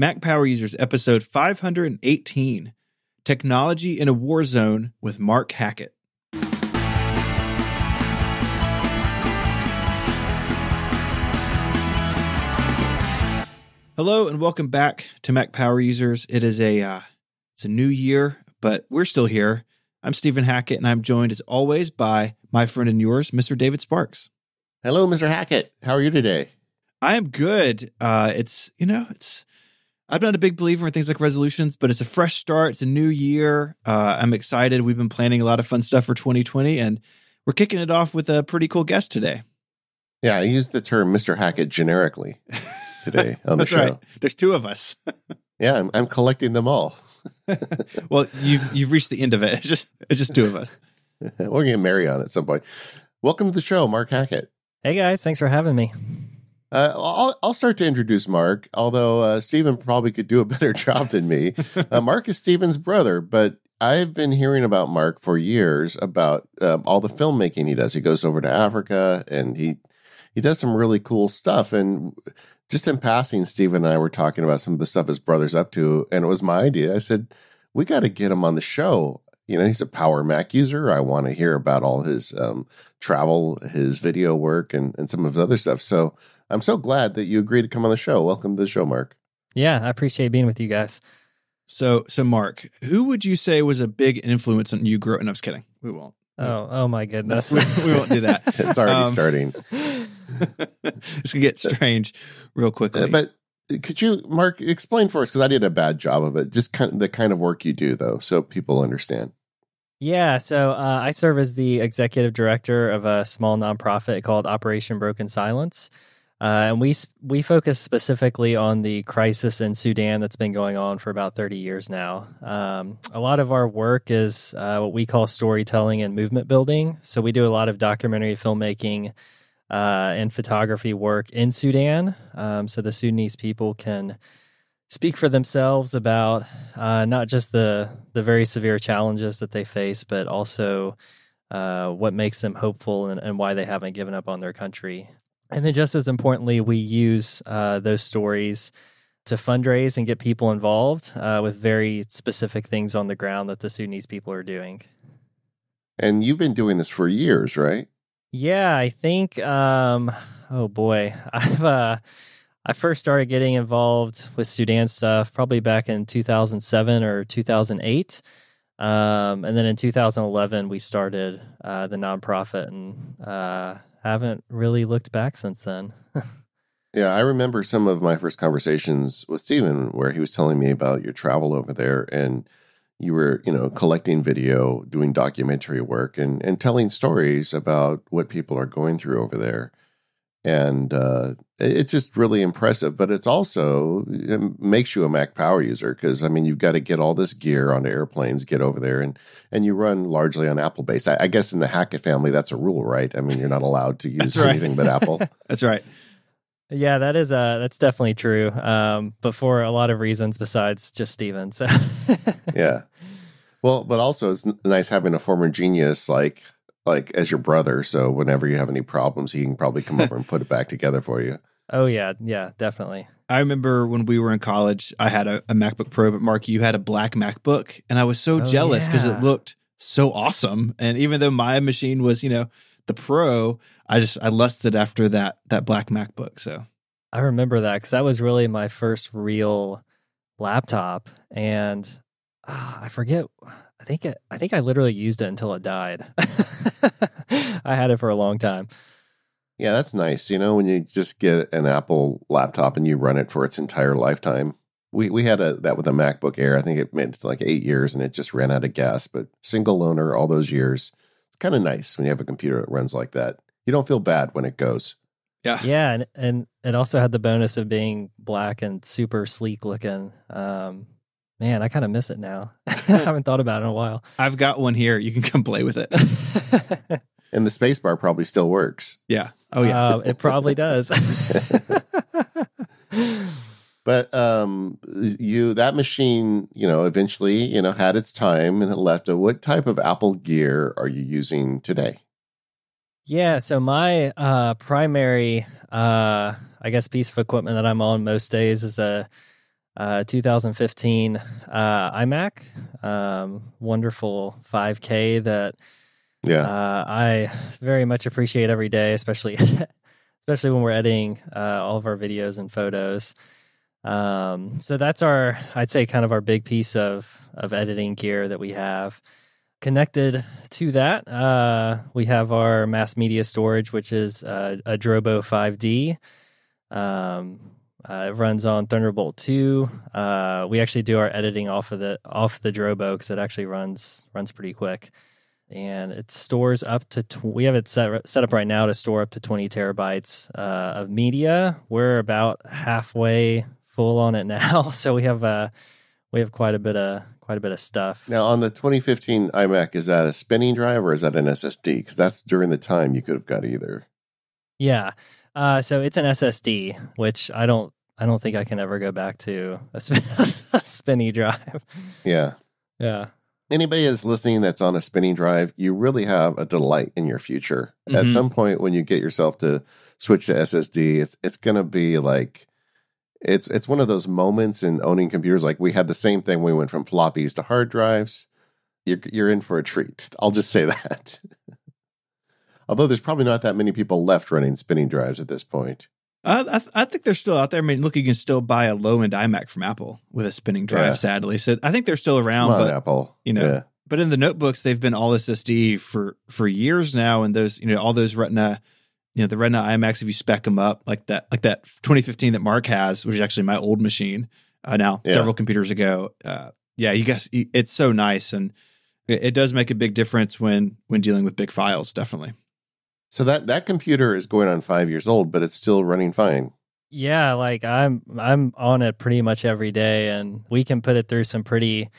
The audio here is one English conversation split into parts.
Mac Power Users, episode 518, Technology in a War Zone with Mark Hackett. Hello and welcome back to Mac Power Users. It's a new year, but we're still here. I'm Stephen Hackett, and I'm joined as always by my friend and yours, Mr. David Sparks. Hello, Mr. Hackett. How are you today? I am good. I'm not a big believer in things like resolutions, but it's a fresh start. It's a new year. I'm excited. We've been planning a lot of fun stuff for 2020, and we're kicking it off with a pretty cool guest today. Yeah, I used the term Mr. Hackett generically today on the That's show. Right. There's two of us. Yeah, I'm collecting them all. Well, you've reached the end of it. It's just two of us. We're going to marry on at some point. Welcome to the show, Mark Hackett. Hey guys, thanks for having me. I'll start to introduce Mark, although Stephen probably could do a better job than me. Mark is Stephen's brother, but I've been hearing about Mark for years about all the filmmaking he does. He goes over to Africa and he does some really cool stuff. And just in passing, Stephen and I were talking about some of the stuff his brother's up to, and it was my idea. I said, we got to get him on the show. You know, he's a Power Mac user. I want to hear about all his travel, his video work, and some of his other stuff. So I'm so glad that you agreed to come on the show. Welcome to the show, Mark. Yeah, I appreciate being with you guys. So Mark, who would you say was a big influence on you growing up? No, I'm just kidding. We won't. Oh my goodness. We won't do that. It's already starting. It's going to get strange real quickly. But could you, Mark, explain for us, because I did a bad job of it, just the kind of work you do, though, so people understand. Yeah, so I serve as the executive director of a small nonprofit called Operation Broken Silence. And we focus specifically on the crisis in Sudan that's been going on for about 30 years now. A lot of our work is what we call storytelling and movement building. So we do a lot of documentary filmmaking and photography work in Sudan. So the Sudanese people can speak for themselves about not just the very severe challenges that they face, but also what makes them hopeful and why they haven't given up on their country. And then just as importantly, we use those stories to fundraise and get people involved with very specific things on the ground that the Sudanese people are doing. And you've been doing this for years, right? Yeah, I think, oh boy, I first started getting involved with Sudan stuff probably back in 2007 or 2008. And then in 2011, we started the nonprofit and haven't really looked back since then. Yeah, I remember some of my first conversations with Stephen where he was telling me about your travel over there, and you were, collecting video, doing documentary work, and telling stories about what people are going through over there. And it's just really impressive, but it makes you a Mac Power user because, you've got to get all this gear onto airplanes, get over there, and you run largely on Apple-based. I guess in the Hackett family, that's a rule, right? You're not allowed to use anything but Apple. That's right. Yeah, that's definitely true, but for a lot of reasons besides just Steven. So. Yeah. Well, but also it's nice having a former genius like as your brother, so whenever you have any problems, he can probably come over and put it back together for you. Oh, yeah, definitely. I remember when we were in college, I had a MacBook Pro, but Mark, you had a black MacBook, and I was so jealous because it looked so awesome. And even though my machine was, the Pro, I lusted after that black MacBook. So I remember that because that was really my first real laptop, and I forget. I think I literally used it until it died. I had it for a long time. Yeah, that's nice. When you just get an Apple laptop and you run it for its entire lifetime. We had that with a MacBook Air. I think it made it to like 8 years and it just ran out of gas. But single owner all those years. It's kind of nice when you have a computer that runs like that. You don't feel bad when it goes. Yeah. Yeah, and it also had the bonus of being black and super sleek looking. Man, I kind of miss it now. I haven't thought about it in a while. I've got one here. You can come play with it. And the spacebar probably still works. Yeah. Oh, yeah. It probably does. But that machine, eventually, had its time and it left. What type of Apple gear are you using today? Yeah, so my primary, piece of equipment that I'm on most days is a 2015 iMac, wonderful 5K that I very much appreciate every day, especially when we're editing all of our videos and photos. So that's I'd say kind of our big piece of editing gear that we have. Connected to that, we have our mass media storage, which is a Drobo 5D. It runs on Thunderbolt 2. We actually do our editing off the Drobo because it actually runs pretty quick, and it stores up to. We have it set up right now to store up to 20 terabytes of media. We're about halfway full on it now, so we have quite a bit of stuff. Now, on the 2015 iMac, is that a spinning drive or is that an SSD? Because that's during the time you could have got either. Yeah. So it's an SSD, which I don't think I can ever go back to a spinny drive. Yeah. Yeah. Anybody that's listening that's on a spinning drive, you really have a delight in your future. Mm-hmm. At some point when you get yourself to switch to SSD, it's going to be like, it's one of those moments in owning computers. Like we had the same thing when we went from floppies to hard drives. You're in for a treat. I'll just say that. Although there's probably not that many people left running spinning drives at this point. I think they're still out there. I mean, look, you can still buy a low-end iMac from Apple with a spinning drive, sadly. So I think they're still around. Come on, but Apple. But in the notebooks, they've been all SSD for years now. And those, all those Retina, the Retina iMacs, if you spec them up like that 2015 that Mark has, which is actually my old machine several computers ago. You guys, it's so nice. And it does make a big difference when dealing with big files, definitely. So that computer is going on 5 years old, but it's still running fine. Yeah, like I'm on it pretty much every day, and we can put it through some pretty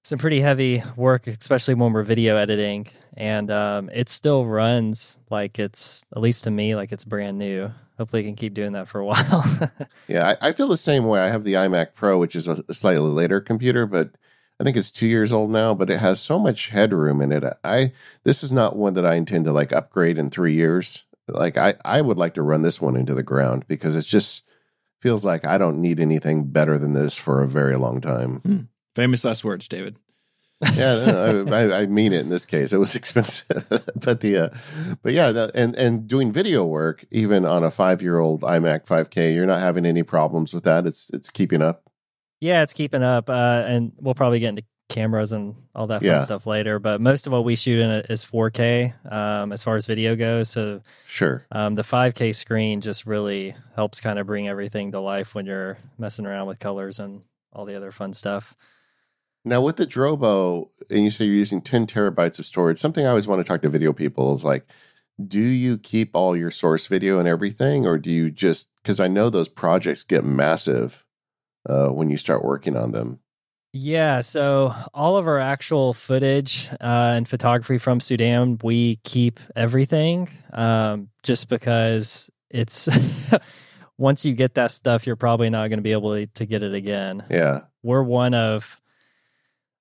heavy work, especially when we're video editing. And it still runs like it's, at least to me, like it's brand new. Hopefully, it can keep doing that for a while. Yeah, I feel the same way. I have the iMac Pro, which is a slightly later computer, but I think it's 2 years old now, but it has so much headroom in it. This is not one that I intend to like upgrade in 3 years. Like I would like to run this one into the ground because it just feels like I don't need anything better than this for a very long time. Famous last words, David. Yeah, no, I mean it in this case. It was expensive, but and doing video work even on a 5-year-old iMac 5K, you're not having any problems with that. It's keeping up. Yeah, it's keeping up, and we'll probably get into cameras and all that fun stuff later. But most of what we shoot in it is 4K as far as video goes. So sure, the 5K screen just really helps kind of bring everything to life when you're messing around with colors and all the other fun stuff. Now with the Drobo, and you say you're using 10 terabytes of storage, something I always want to talk to video people is like, do you keep all your source video and everything, or do you just, because I know those projects get massive when you start working on them? Yeah, so all of our actual footage and photography from Sudan, we keep everything just because it's once you get that stuff, you're probably not going to be able to get it again. Yeah. We're one of,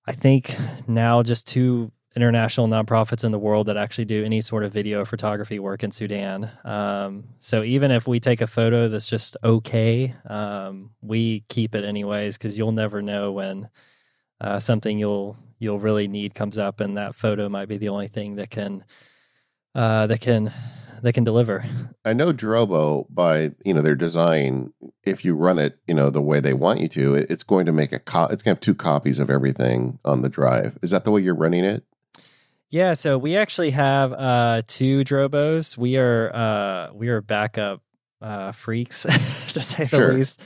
I think, now just 2 international nonprofits in the world that actually do any sort of video photography work in Sudan. So even if we take a photo that's just okay, we keep it anyways, because you'll never know when something you'll really need comes up, and that photo might be the only thing that can deliver. I know Drobo, by their design, if you run it the way they want you to, it's going to make it's going to have 2 copies of everything on the drive. Is that the way you're running it? Yeah, so we actually have 2 Drobos. We are backup freaks, to say the least.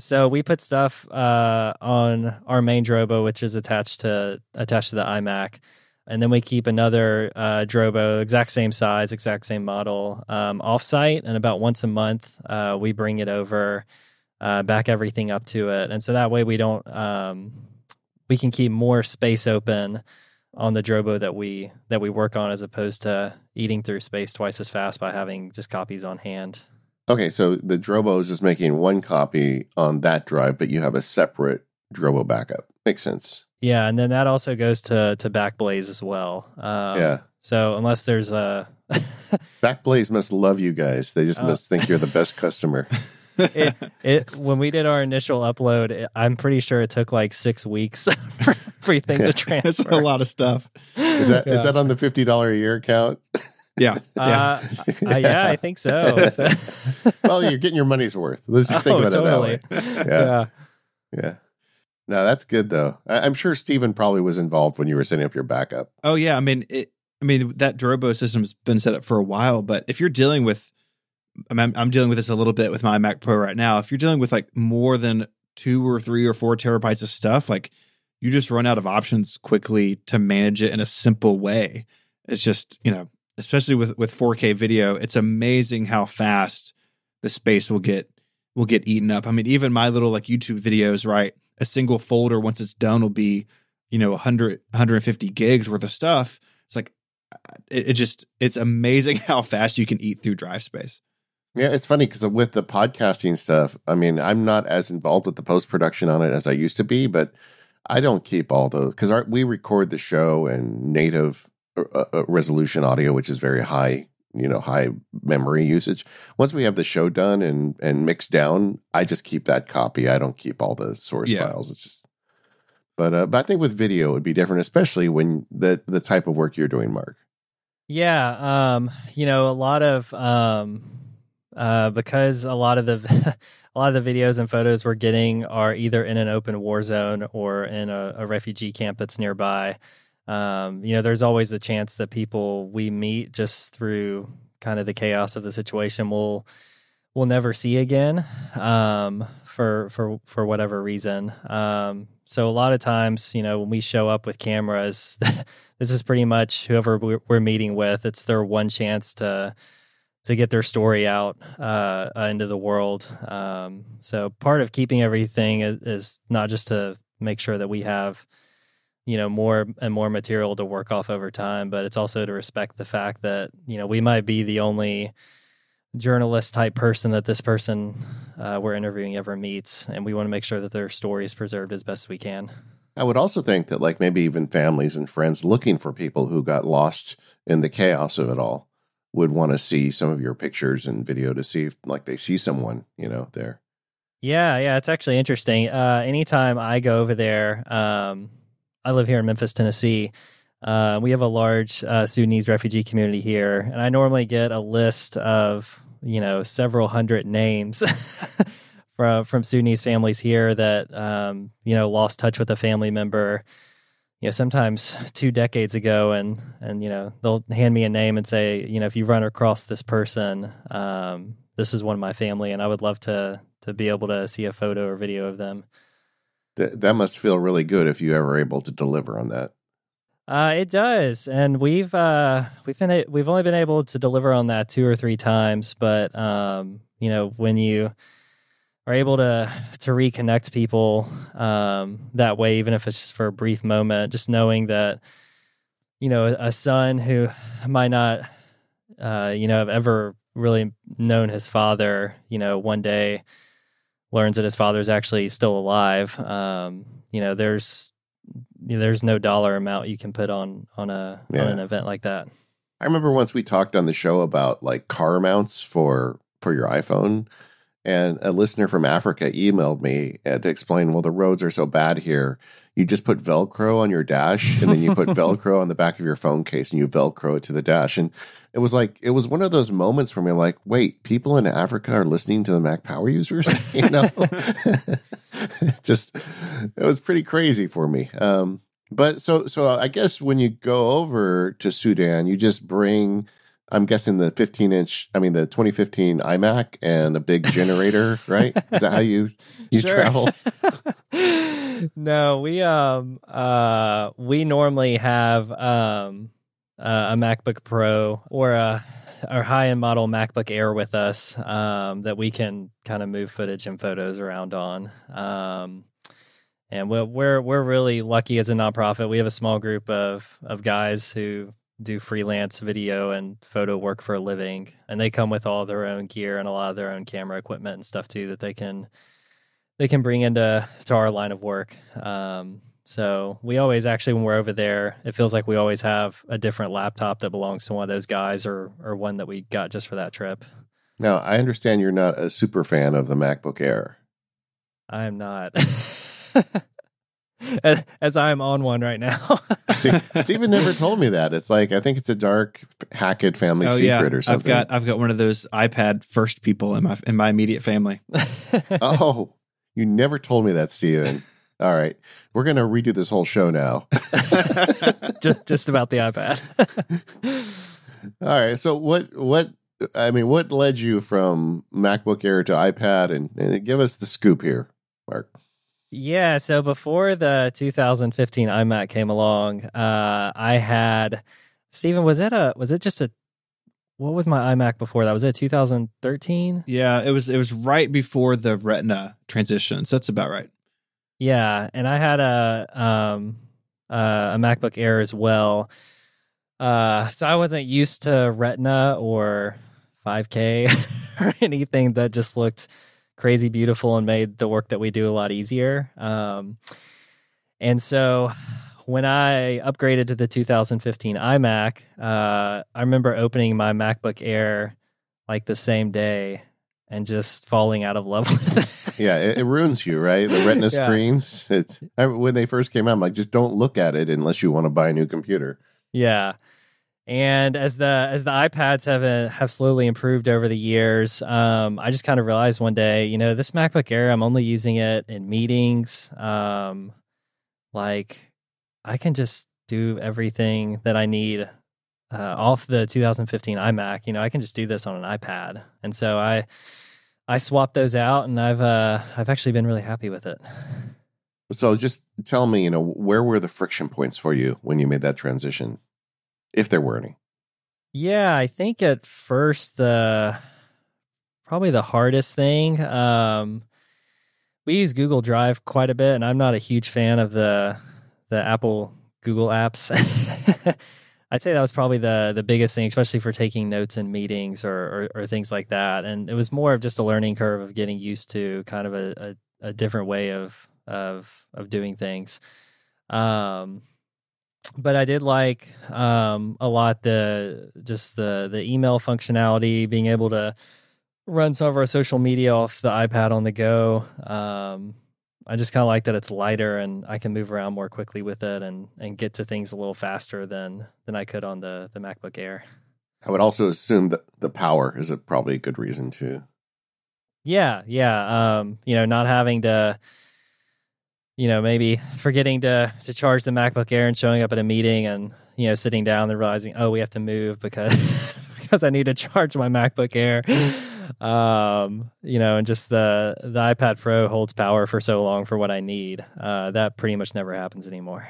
So we put stuff on our main Drobo, which is attached to the iMac, and then we keep another Drobo, exact same size, exact same model, offsite, and about once a month we bring it over, back everything up to it, and so that way we can keep more space open on the Drobo that we work on, as opposed to eating through space twice as fast by having just copies on hand. Okay, so the Drobo is just making 1 copy on that drive, but you have a separate Drobo backup. Makes sense. Yeah, and then that also goes to Backblaze as well. Yeah. So unless there's a Backblaze must love you guys. They just must think you're the best customer. When we did our initial upload, I'm pretty sure it took like 6 weeks for everything to transfer. That's a lot of stuff. Is that on the $50 a year account? Yeah. I think so. Well, you're getting your money's worth. Let's just think about totally. it that way. Yeah. No, that's good though. I'm sure Stephen probably was involved when you were setting up your backup. Oh yeah. I mean, that Drobo system's been set up for a while, but if you're dealing with, I'm dealing with this a little bit with my Mac Pro right now. If you're dealing with like more than 2 or 3 or 4 terabytes of stuff, like you just run out of options quickly to manage it in a simple way. It's just, especially with 4K video, it's amazing how fast the space will get eaten up. I mean, even my little like YouTube videos, right? A single folder, once it's done, will be, 150 gigs worth of stuff. It's like, it's amazing how fast you can eat through drive space. Yeah, it's funny because with the podcasting stuff, I mean, I'm not as involved with the post-production on it as I used to be, but I don't keep all those because we record the show in native resolution audio, which is very high, high memory usage. Once we have the show done and mixed down, I just keep that copy. I don't keep all the source files. It's just, but I think with video it would be different, especially when the type of work you're doing, Mark. Yeah, a lot of because a lot of the videos and photos we're getting are either in an open war zone or in a refugee camp that's nearby. There's always the chance that people we meet just through kind of the chaos of the situation we'll never see again, for whatever reason. So a lot of times, when we show up with cameras, this is pretty much whoever we're meeting with. It's their one chance to get their story out into the world. So part of keeping everything is not just to make sure that we have more and more material to work off over time, but it's also to respect the fact that, we might be the only journalist type person that this person we're interviewing ever meets. And we want to make sure that their story is preserved as best we can. I would also think that like maybe even families and friends looking for people who got lost in the chaos of it all would want to see some of your pictures and video to see if like they see someone, there. Yeah. It's actually interesting. Anytime I go over there, I live here in Memphis, Tennessee. We have a large Sudanese refugee community here, and I normally get a list of several hundred names from Sudanese families here that lost touch with a family member. Sometimes 2 decades ago, and they'll hand me a name and say, if you run across this person, this is one of my family, and I would love to be able to see a photo or video of them. That must feel really good if you ever able to deliver on that. It does, and we've only been able to deliver on that 2 or 3 times. But when you are able to reconnect people that way, even if it's just for a brief moment, just knowing that a son who might not have ever really known his father, one day learns that his father's actually still alive. There's no dollar amount you can put on an event like that. I remember once we talked on the show about like car mounts for your iPhone, and a listener from Africa emailed me to explain, well, the roads are so bad here. You just put Velcro on your dash, and then you put Velcro on the back of your phone case, and you Velcro it to the dash. And it was one of those moments for me, like, wait, people in Africa are listening to the Mac Power Users? It was pretty crazy for me. But so I guess when you go over to Sudan, you just bring, I'm guessing the 2015 iMac and a big generator, right? Is that how you travel? No, we normally have a MacBook Pro or our high-end model MacBook Air with us that we can kind of move footage and photos around on. And we're really lucky as a nonprofit. We have a small group of guys who do freelance video and photo work for a living, and they come with all their own gear and a lot of their own camera equipment and stuff too that they can bring into our line of work. So we always actually, when we're over there, it feels like we always have a different laptop that belongs to one of those guys or one that we got just for that trip. Now, I understand you're not a super fan of the MacBook Air. I am not. As I am on one right now. See, Stephen never told me that. It's like, I think it's a dark Hackett family secret or something. I've got one of those iPad first people in my immediate family. Oh, you never told me that, Stephen. All right. We're going to redo this whole show now. just about the iPad. All right. So what led you from MacBook Air to iPad? And give us the scoop here, Mark. Yeah, so before the 2015 iMac came along, I had Stephen. What was my iMac before that? Was it 2013? Yeah, it was right before the Retina transition, so that's about right. Yeah, and I had a MacBook Air as well. So I wasn't used to Retina or 5K or anything that just looked crazy beautiful and made the work that we do a lot easier. And so when I upgraded to the 2015 iMac, I remember opening my MacBook Air like the same day and just falling out of love with it. Yeah, it ruins you, right? The Retina screens. When they first came out, I'm like, just don't look at it unless you want to buy a new computer. Yeah. And as the iPads have slowly improved over the years, I just kind of realized one day, this MacBook Air, I'm only using it in meetings. Like I can just do everything that I need off the 2015 iMac. I can just do this on an iPad. And so I swapped those out, and I've actually been really happy with it. So just tell me, where were the friction points for you when you made that transition? If there were any. Yeah, I think at first probably the hardest thing. We use Google Drive quite a bit, and I'm not a huge fan of the Apple Google apps. I'd say that was probably the biggest thing, especially for taking notes in meetings or things like that. And it was more of just a learning curve of getting used to kind of a different way of doing things. But I did like a lot the email functionality, being able to run some of our social media off the iPad on the go. I just kind of like that it's lighter and I can move around more quickly with it and get to things a little faster than I could on the MacBook Air. I would also assume that the power is probably a good reason too. Yeah. Not having to, maybe forgetting to charge the MacBook Air and showing up at a meeting and, sitting down and realizing, oh, we have to move because I need to charge my MacBook Air. And just the iPad Pro holds power for so long for what I need. That pretty much never happens anymore.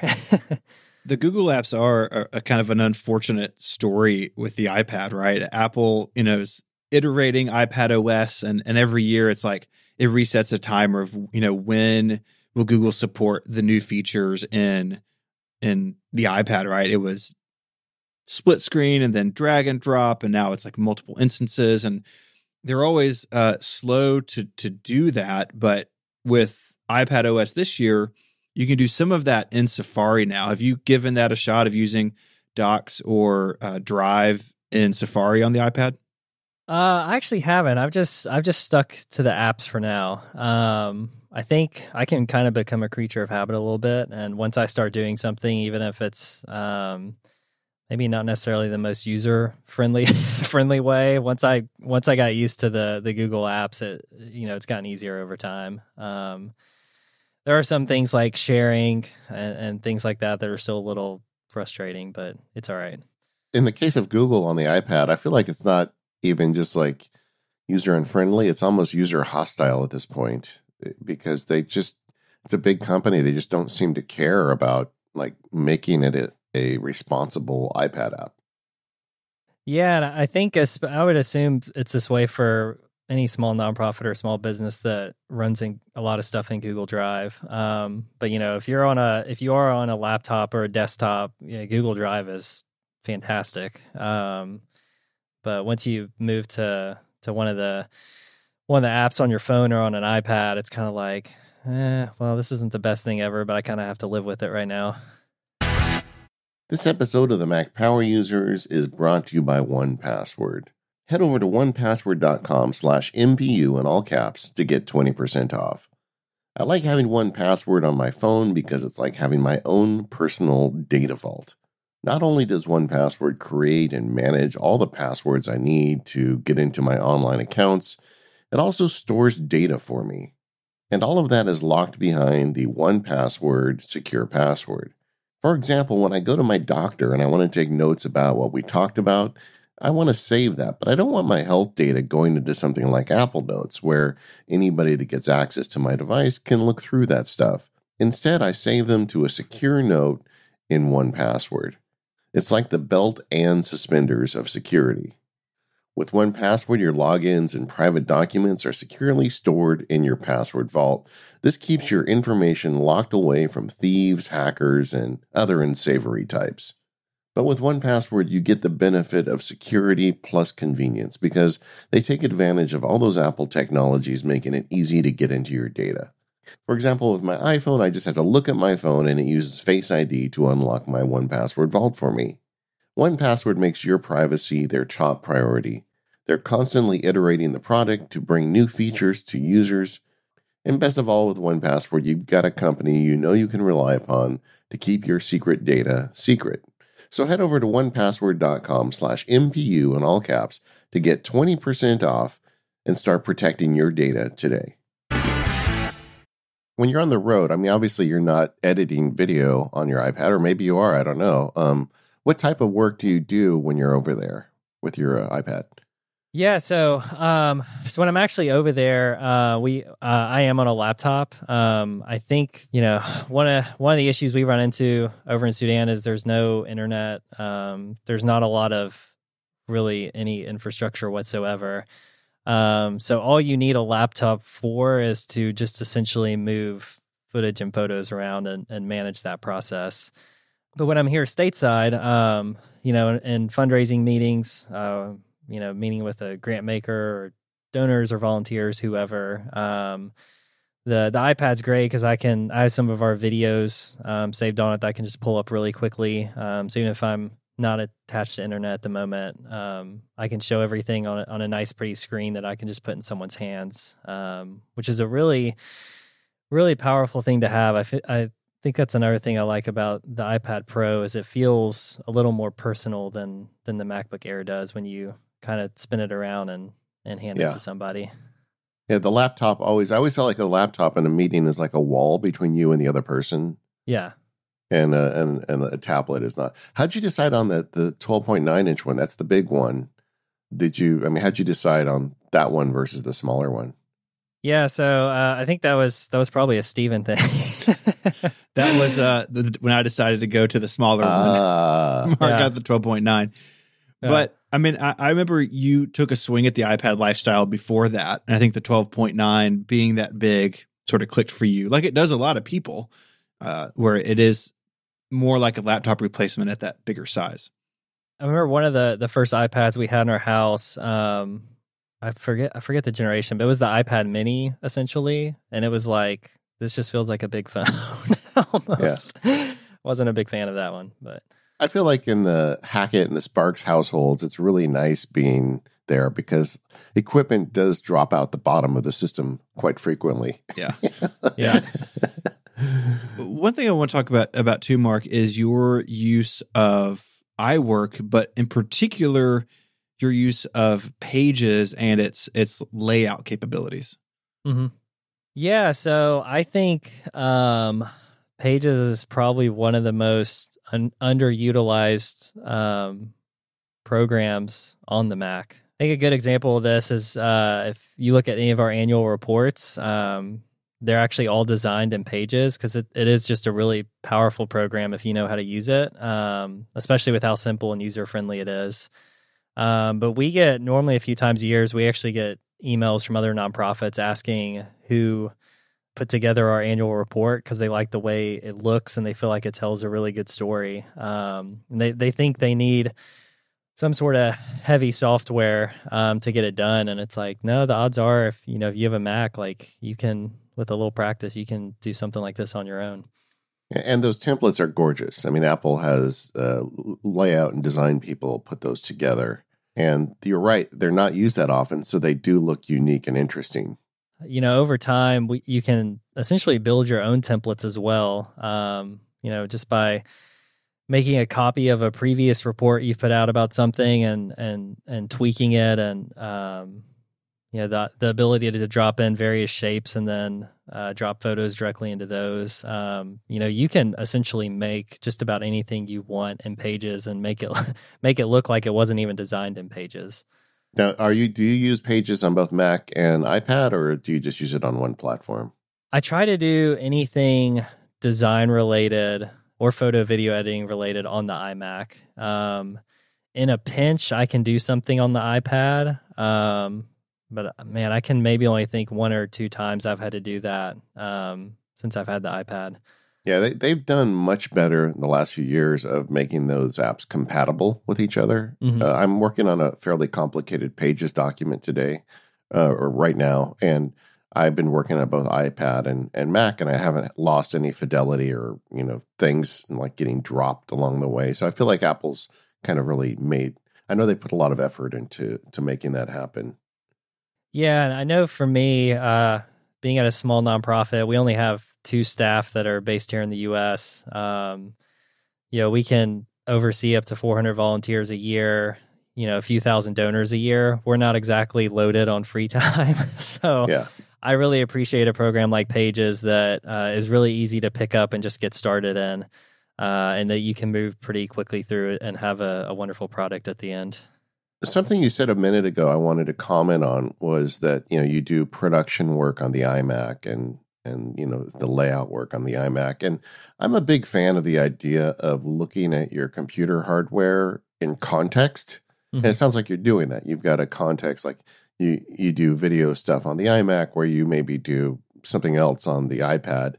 The Google apps are a kind of an unfortunate story with the iPad, right? Apple, is iterating iPad OS, and every year it's like it resets a timer of, when will Google support the new features in the iPad, right? It was split screen and then drag and drop, and now it's like multiple instances, and they're always slow to do that. But with iPad OS this year, you can do some of that in Safari now. Have you given that a shot of using Docs or Drive in Safari on the iPad? I actually haven't. I've just stuck to the apps for now. I think I can kind of become a creature of habit a little bit, and once I start doing something, even if it's maybe not necessarily the most user friendly way, once I got used to the Google apps, it's gotten easier over time. There are some things like sharing and things like that are still a little frustrating, but it's all right. In the case of Google on the iPad, I feel like it's not even just like user unfriendly. It's almost user hostile at this point because it's a big company. They just don't seem to care about like making it a responsible iPad app. Yeah, and I think I would assume it's this way for any small nonprofit or small business that runs in a lot of stuff in Google Drive. But if you are on a laptop or a desktop, Google Drive is fantastic. But once you move to one of the apps on your phone or on an iPad, it's kind of like, well, this isn't the best thing ever, but I kind of have to live with it right now. This episode of the Mac Power Users is brought to you by 1Password. Head over to 1password.com/MPU in all caps to get 20% off. I like having 1Password on my phone because it's like having my own personal data vault. Not only does 1Password create and manage all the passwords I need to get into my online accounts, it also stores data for me. And all of that is locked behind the 1Password secure password. For example, when I go to my doctor and I want to take notes about what we talked about, I want to save that, but I don't want my health data going into something like Apple Notes, where anybody that gets access to my device can look through that stuff. Instead, I save them to a secure note in 1Password. It's like the belt and suspenders of security. With 1Password, your logins and private documents are securely stored in your password vault. This keeps your information locked away from thieves, hackers, and other unsavory types. But with 1Password, you get the benefit of security plus convenience because they take advantage of all those Apple technologies, making it easy to get into your data. For example, with my iPhone, I just have to look at my phone and it uses Face ID to unlock my 1Password vault for me. 1Password makes your privacy their top priority. They're constantly iterating the product to bring new features to users. And best of all, with 1Password, you've got a company you know you can rely upon to keep your secret data secret. So head over to 1password.com/MPU in all caps to get 20% off and start protecting your data today. When you're on the road, I mean, obviously you're not editing video on your iPad, or maybe you are, I don't know. What type of work do you do when you're over there with your iPad? Yeah, so when I'm actually over there, I am on a laptop. I think one of the issues we run into over in Sudan is there's no internet. There's not a lot of really any infrastructure whatsoever. So all you need a laptop for is to just essentially move footage and photos around and manage that process. But when I'm here stateside, in fundraising meetings, meeting with a grant maker or donors or volunteers, whoever. The iPad's great because I have some of our videos saved on it that I can just pull up really quickly. So even if I'm not attached to internet at the moment, I can show everything on a nice, pretty screen that I can just put in someone's hands, which is a really, really powerful thing to have. I think that's another thing I like about the iPad Pro is it feels a little more personal than the MacBook Air does when you kind of spin it around and hand it to somebody. Yeah, the laptop I always felt like a laptop in a meeting is like a wall between you and the other person. Yeah. And a tablet is not. How'd you decide on the 12.9-inch one? That's the big one. How'd you decide on that one versus the smaller one? Yeah, so I think that was probably a Steven thing. That was when I decided to go to the smaller one. Mark got the 12.9. But I mean, I remember you took a swing at the iPad lifestyle before that. And I think the 12.9 being that big sort of clicked for you, like it does a lot of people, where it is more like a laptop replacement at that bigger size. I remember one of the first iPads we had in our house. I forget the generation, but it was the iPad Mini essentially. And it was like, this just feels like a big phone almost. Yeah. Wasn't a big fan of that one, but I feel like in the Hackett and the Sparks households, it's really nice being there because equipment does drop out the bottom of the system quite frequently. Yeah. Yeah. One thing I want to talk about too, Mark, is your use of iWork, but in particular, your use of Pages and its layout capabilities. Mm-hmm. Yeah, so I think Pages is probably one of the most underutilized programs on the Mac. I think a good example of this is if you look at any of our annual reports, they're actually all designed in Pages because it is just a really powerful program if you know how to use it, especially with how simple and user-friendly it is. But we get normally a few times a year, we actually get emails from other nonprofits asking who put together our annual report because they like the way it looks and they feel like it tells a really good story. And they think they need some sort of heavy software to get it done. And it's like, no, the odds are if you have a Mac, like you can, with a little practice, you can do something like this on your own. And those templates are gorgeous. I mean, Apple has layout and design people put those together. And you're right, they're not used that often, so they do look unique and interesting. Over time, you can essentially build your own templates as well. Just by making a copy of a previous report you've put out about something and tweaking it, and the ability to drop in various shapes and then drop photos directly into those. You can essentially make just about anything you want in Pages and make it look like it wasn't even designed in Pages. Now, do you use Pages on both Mac and iPad, or do you just use it on one platform? I try to do anything design related or photo video editing related on the iMac. In a pinch, I can do something on the iPad. But man, I can maybe only think 1 or 2 times I've had to do that since I've had the iPad. Yeah, they've done much better in the last few years of making those apps compatible with each other. Mm-hmm. I'm working on a fairly complicated Pages document today, or right now, and I've been working on both iPad and Mac, and I haven't lost any fidelity or things like getting dropped along the way. So I feel like Apple's kind of really made. I know they put a lot of effort into making that happen. Yeah, and I know for me, being at a small nonprofit, we only have 2 staff that are based here in the U.S. We can oversee up to 400 volunteers a year, a few thousand donors a year. We're not exactly loaded on free time. So yeah. I really appreciate a program like Pages that is really easy to pick up and just get started in, and that you can move pretty quickly through it and have a wonderful product at the end. Something you said a minute ago I wanted to comment on was that, you do production work on the iMac and the layout work on the iMac. And I'm a big fan of the idea of looking at your computer hardware in context. Mm-hmm. And it sounds like you're doing that. You've got a context, like you do video stuff on the iMac where you maybe do something else on the iPad.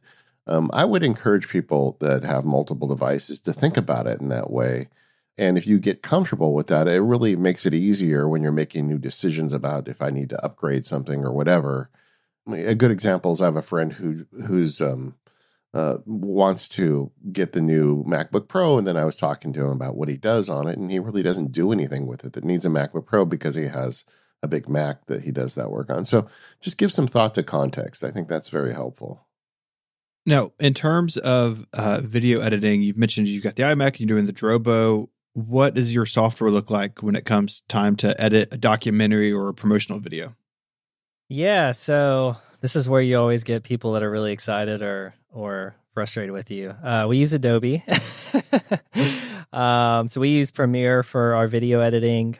I would encourage people that have multiple devices to think about it in that way. And if you get comfortable with that, it really makes it easier when you're making new decisions about if I need to upgrade something or whatever. A good example is I have a friend who's wants to get the new MacBook Pro, and then I was talking to him about what he does on it, and he really doesn't do anything with it that needs a MacBook Pro because he has a big Mac that he does that work on. So just give some thought to context. I think that's very helpful. Now, in terms of video editing, you've mentioned you've got the iMac, you're doing the Drobo. What does your software look like when it comes time to edit a documentary or a promotional video? Yeah, so this is where you always get people that are really excited or frustrated with you. We use Adobe. So we use Premiere for our video editing.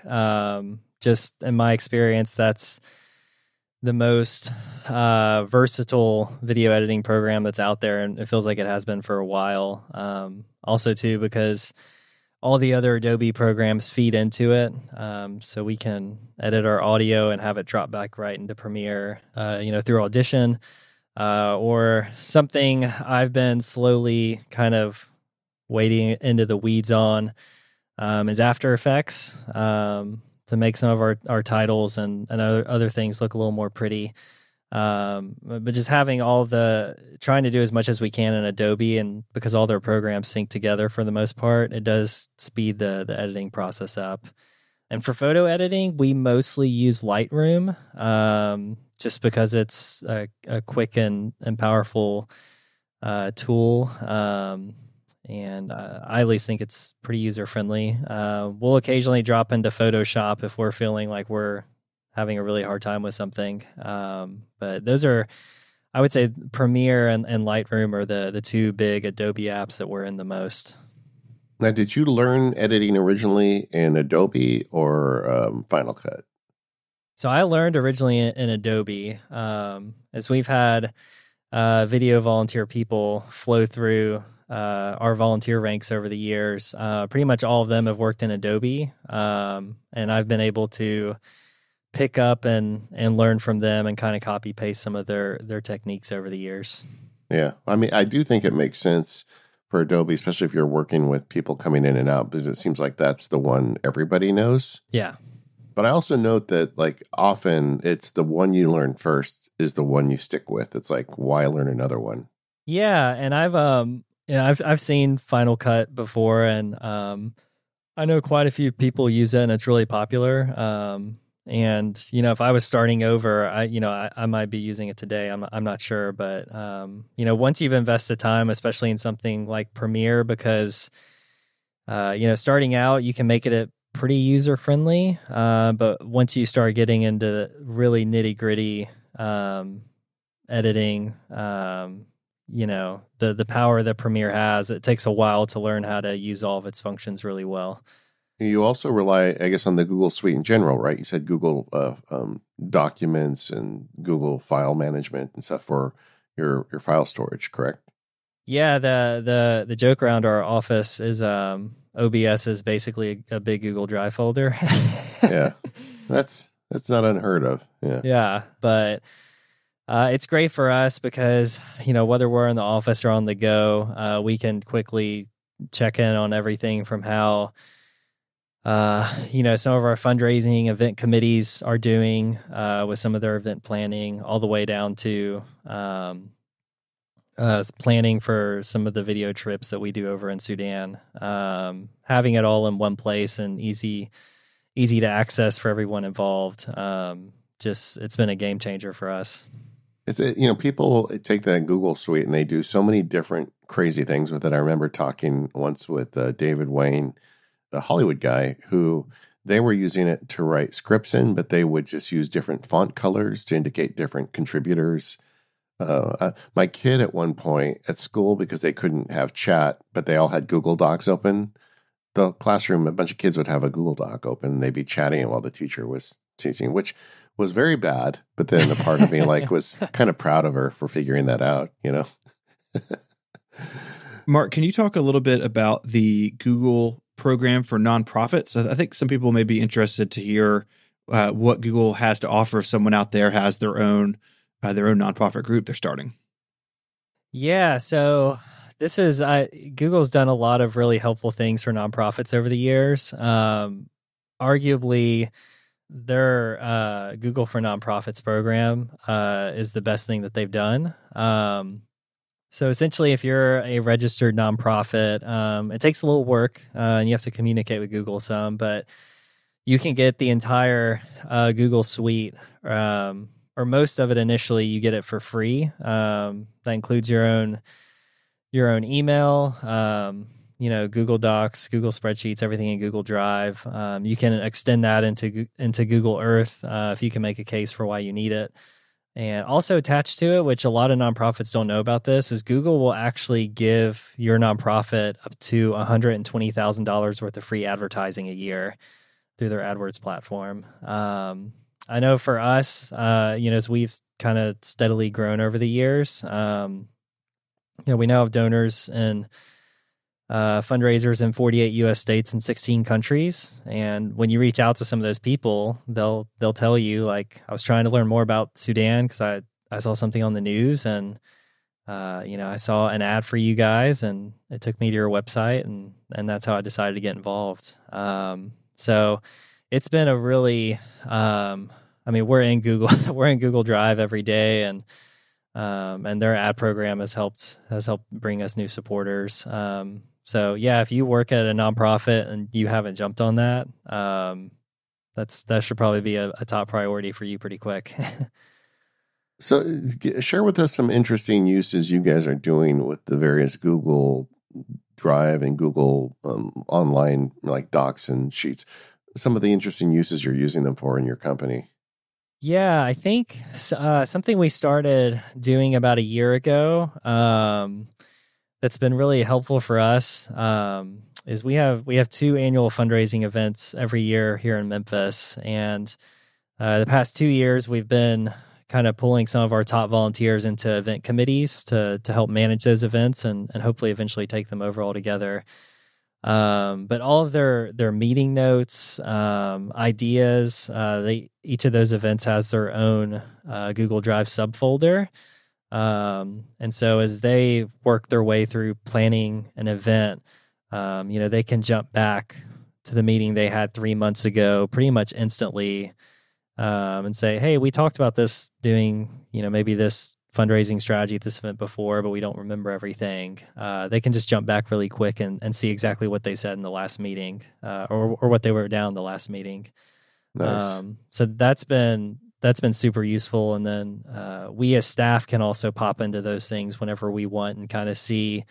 Just in my experience, that's the most versatile video editing program that's out there, and it feels like it has been for a while. Also, too, because all the other Adobe programs feed into it, so we can edit our audio and have it drop back right into Premiere, through Audition, or something I've been slowly kind of wading into the weeds on is After Effects, to make some of our titles and other things look a little more pretty. But just having trying to do as much as we can in Adobe, and because all their programs sync together for the most part, it does speed the editing process up. And for photo editing, we mostly use Lightroom, just because it's a quick and powerful tool. And I at least think it's pretty user-friendly. We'll occasionally drop into Photoshop if we're feeling like we're having a really hard time with something. But those are, I would say, Premiere and Lightroom are the 2 big Adobe apps that we're in the most. Now, did you learn editing originally in Adobe or Final Cut? So I learned originally in Adobe, as we've had video volunteer people flow through our volunteer ranks over the years. Pretty much all of them have worked in Adobe, and I've been able to pick up and learn from them and kind of copy paste some of their techniques over the years. Yeah. I mean, I do think it makes sense for Adobe, especially if you're working with people coming in and out, because it seems like that's the one everybody knows. Yeah. But I also note that, like, often it's the one you learn first is the one you stick with. It's like, why learn another one? Yeah. And I've seen Final Cut before, and I know quite a few people use it, and it's really popular. And if I was starting over, I might be using it today. I'm not sure, but once you've invested time, especially in something like Premiere, because starting out you can make it a pretty user friendly, but once you start getting into really nitty gritty editing, the power that Premiere has, it takes a while to learn how to use all of its functions really well. You also rely, I guess, on the Google Suite in general, right? You said Google Documents and Google File Management and stuff for your file storage, correct? Yeah, the joke around our office is OBS is basically a big Google Drive folder. Yeah, that's not unheard of. Yeah, but it's great for us because whether we're in the office or on the go, we can quickly check in on everything from how some of our fundraising event committees are doing with some of their event planning, all the way down to planning for some of the video trips that we do over in Sudan. Having it all in one place and easy to access for everyone involved. It's been a game changer for us. It's people take that Google Suite and they do so many different crazy things with it. I remember talking once with David Wayne, the Hollywood guy, who they were using it to write scripts in, but they would just use different font colors to indicate different contributors. My kid at one point at school, because they couldn't have chat, but they all had Google Docs open. The classroom, a bunch of kids would have a Google Doc open. And they'd be chatting while the teacher was teaching, which was very bad. But then the part of me was kind of proud of her for figuring that out, Mark, can you talk a little bit about the Google program for nonprofits? I think some people may be interested to hear what Google has to offer if someone out there has their own nonprofit group they're starting. Yeah, so this is Google's done a lot of really helpful things for nonprofits over the years. Arguably, their Google for Nonprofits program is the best thing that they've done. So essentially, if you're a registered nonprofit, it takes a little work and you have to communicate with Google some, but you can get the entire Google Suite, or most of it initially. You get it for free. That includes your own email, Google Docs, Google Spreadsheets, everything in Google Drive. You can extend that into Google Earth if you can make a case for why you need it. And also attached to it, which a lot of nonprofits don't know about this, is Google will actually give your nonprofit up to $120,000 worth of free advertising a year through their AdWords platform. I know for us, as we've kind of steadily grown over the years, we now have donors and fundraisers in 48 U.S. states and 16 countries. And when you reach out to some of those people, they'll tell you, I was trying to learn more about Sudan because I saw something on the news and, I saw an ad for you guys and it took me to your website and that's how I decided to get involved. So it's been a really, we're in Google Drive every day and their ad program has helped bring us new supporters. So yeah, if you work at a nonprofit and you haven't jumped on that, that should probably be a top priority for you pretty quick. So share with us some interesting uses you guys are doing with the various Google Drive and Google online Docs and Sheets. Some of the interesting uses you're using them for in your company. Yeah, I think something we started doing about a year ago that's been really helpful for us is we have 2 annual fundraising events every year here in Memphis, and the past 2 years we've been kind of pulling some of our top volunteers into event committees to help manage those events and hopefully eventually take them over altogether. But all of their meeting notes, ideas, each of those events has their own Google Drive subfolder. And so as they work their way through planning an event, they can jump back to the meeting they had 3 months ago pretty much instantly, and say, hey, we talked about this doing, maybe this fundraising strategy at this event before, but we don't remember everything, they can just jump back really quick and see exactly what they said in the last meeting, or what they wrote down in the last meeting. Nice. So that's been super useful. And then we as staff can also pop into those things whenever we want and kind of see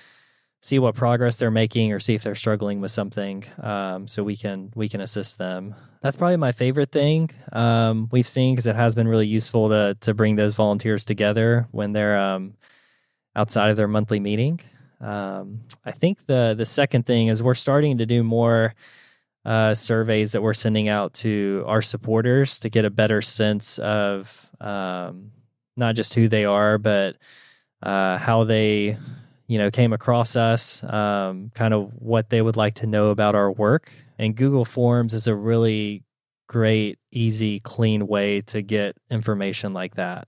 what progress they're making or see if they're struggling with something, so we can assist them. That's probably my favorite thing we've seen, because it has been really useful to bring those volunteers together when they're outside of their monthly meeting. I think the second thing is we're starting to do more surveys that we're sending out to our supporters to get a better sense of not just who they are, but how they came across us, kind of what they would like to know about our work. And Google Forms is a really great, easy, clean way to get information like that.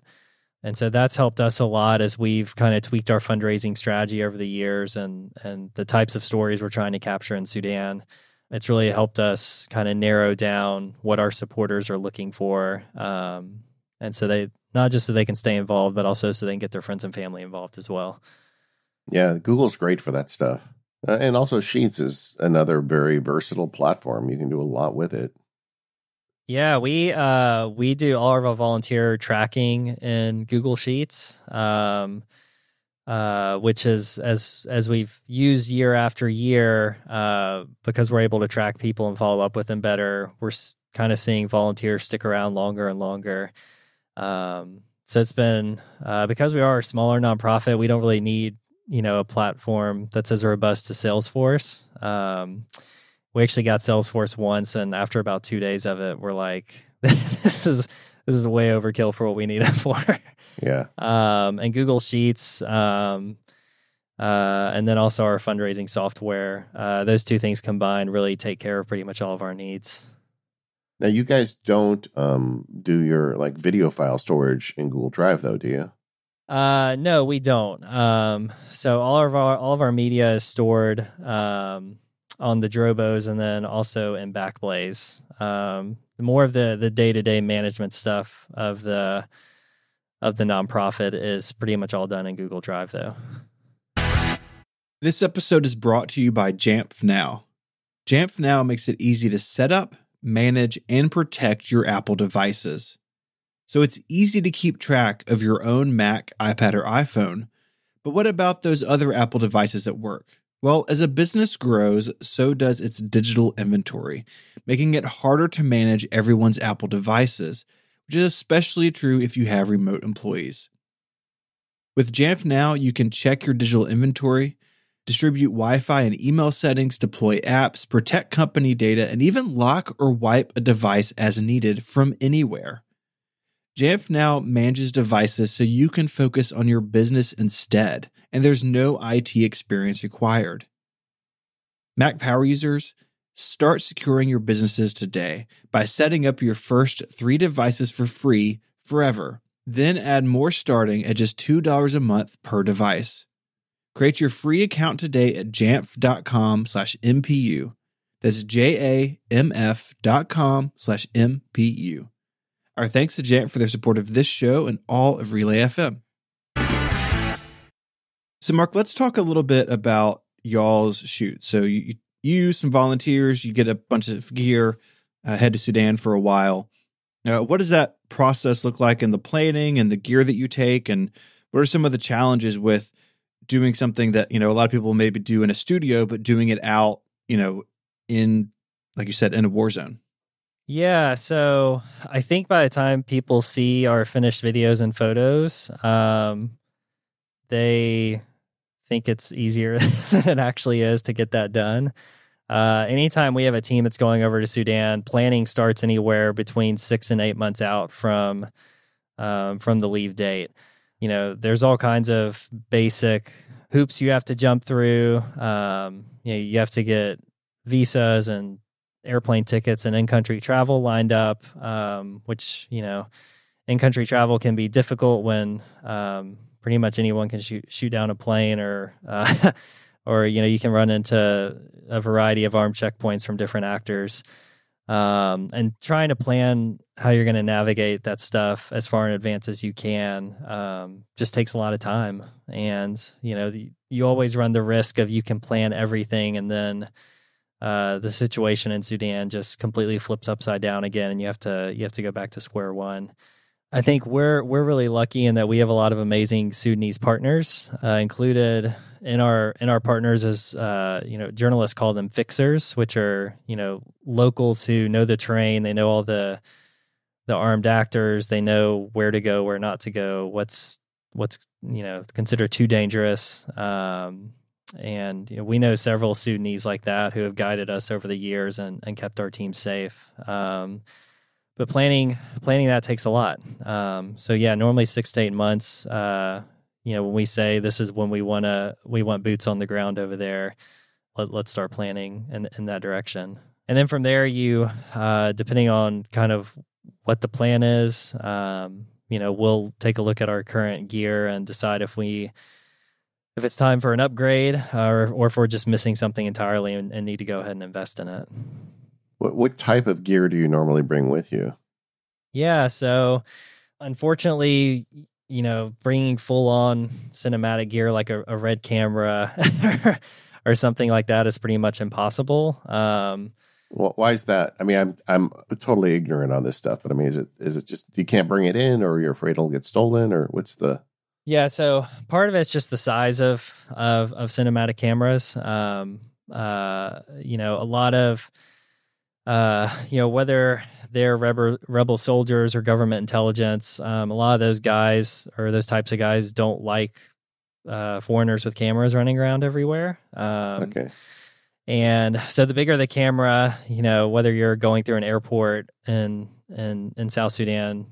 And so that's helped us a lot as we've kind of tweaked our fundraising strategy over the years and the types of stories we're trying to capture in Sudan. It's really helped us kind of narrow down what our supporters are looking for. And so they, not just so they can stay involved, but also so they can get their friends and family involved as well. Yeah, Google's great for that stuff. And also Sheets is another very versatile platform. You can do a lot with it. Yeah, we do all of our volunteer tracking in Google Sheets, which is as we've used year after year, because we're able to track people and follow up with them better. We're kind of seeing volunteers stick around longer and longer. So it's been because we are a smaller nonprofit, we don't really need a platform that's as robust as Salesforce. We actually got Salesforce once, and after about 2 days of it, we're like, this is way overkill for what we need it for. Yeah. And Google Sheets, and then also our fundraising software. Those two things combined really take care of pretty much all of our needs. Now, you guys don't do your video file storage in Google Drive, though, do you? No, we don't. So all of our media is stored on the Drobos and then also in Backblaze. More of the day-to-day management stuff of the nonprofit is pretty much all done in Google Drive, though. This episode is brought to you by Jamf Now. Jamf Now makes it easy to set up, manage, and protect your Apple devices. So it's easy to keep track of your own Mac, iPad, or iPhone. But what about those other Apple devices at work? Well, as a business grows, so does its digital inventory, making it harder to manage everyone's Apple devices, which is especially true if you have remote employees. With Jamf Now, you can check your digital inventory, distribute Wi-Fi and email settings, deploy apps, protect company data, and even lock or wipe a device as needed from anywhere. Jamf Now manages devices so you can focus on your business instead, and there's no IT experience required. Mac Power users, start securing your businesses today by setting up your first 3 devices for free forever. Then add more starting at just $2 a month per device. Create your free account today at jamf.com/MPU. That's JAMF.com/MPU. Our thanks to Jamf for their support of this show and all of Relay FM. So, Mark, let's talk a little bit about y'all's shoot. So you use some volunteers, you get a bunch of gear, head to Sudan for a while. What does that process look like in the planning and the gear that you take? And what are some of the challenges with doing something that, a lot of people maybe do in a studio, but doing it out, in, like you said, in a war zone? Yeah, so I think by the time people see our finished videos and photos, they think it's easier than it actually is to get that done. Anytime we have a team that's going over to Sudan, planning starts anywhere between 6 and 8 months out from the leave date. There's all kinds of basic hoops you have to jump through. You have to get visas and airplane tickets and in-country travel lined up, which, in-country travel can be difficult when pretty much anyone can shoot down a plane or you can run into a variety of armed checkpoints from different actors. and trying to plan how you're going to navigate that stuff as far in advance as you can just takes a lot of time. And, you always run the risk of you can plan everything and then the situation in Sudan just completely flips upside down again, and you have to go back to square one. I think we're really lucky in that we have a lot of amazing Sudanese partners. Included in our partners is journalists call them fixers, which are locals who know the terrain. They know all the armed actors. They know where to go, where not to go, what's considered too dangerous. And we know several Sudanese like that who have guided us over the years and kept our team safe. But planning that takes a lot. So yeah, normally 6 to 8 months. When we say this is when we want boots on the ground over there, let's start planning in that direction. And then from there, you depending on kind of what the plan is, we'll take a look at our current gear and decide if it's time for an upgrade or if we're just missing something entirely and need to go ahead and invest in it. What type of gear do you normally bring with you? Yeah, so unfortunately, bringing full-on cinematic gear like a red camera or something like that is pretty much impossible. Well, why is that? I mean, I'm totally ignorant on this stuff, but I mean, is it just you can't bring it in, or you're afraid it'll get stolen, or what's the? Yeah, so part of it's just the size of cinematic cameras. A lot of whether they're rebel soldiers or government intelligence, a lot of those guys or those types of guys don't like foreigners with cameras running around everywhere. Okay. And so the bigger the camera, whether you're going through an airport in South Sudan,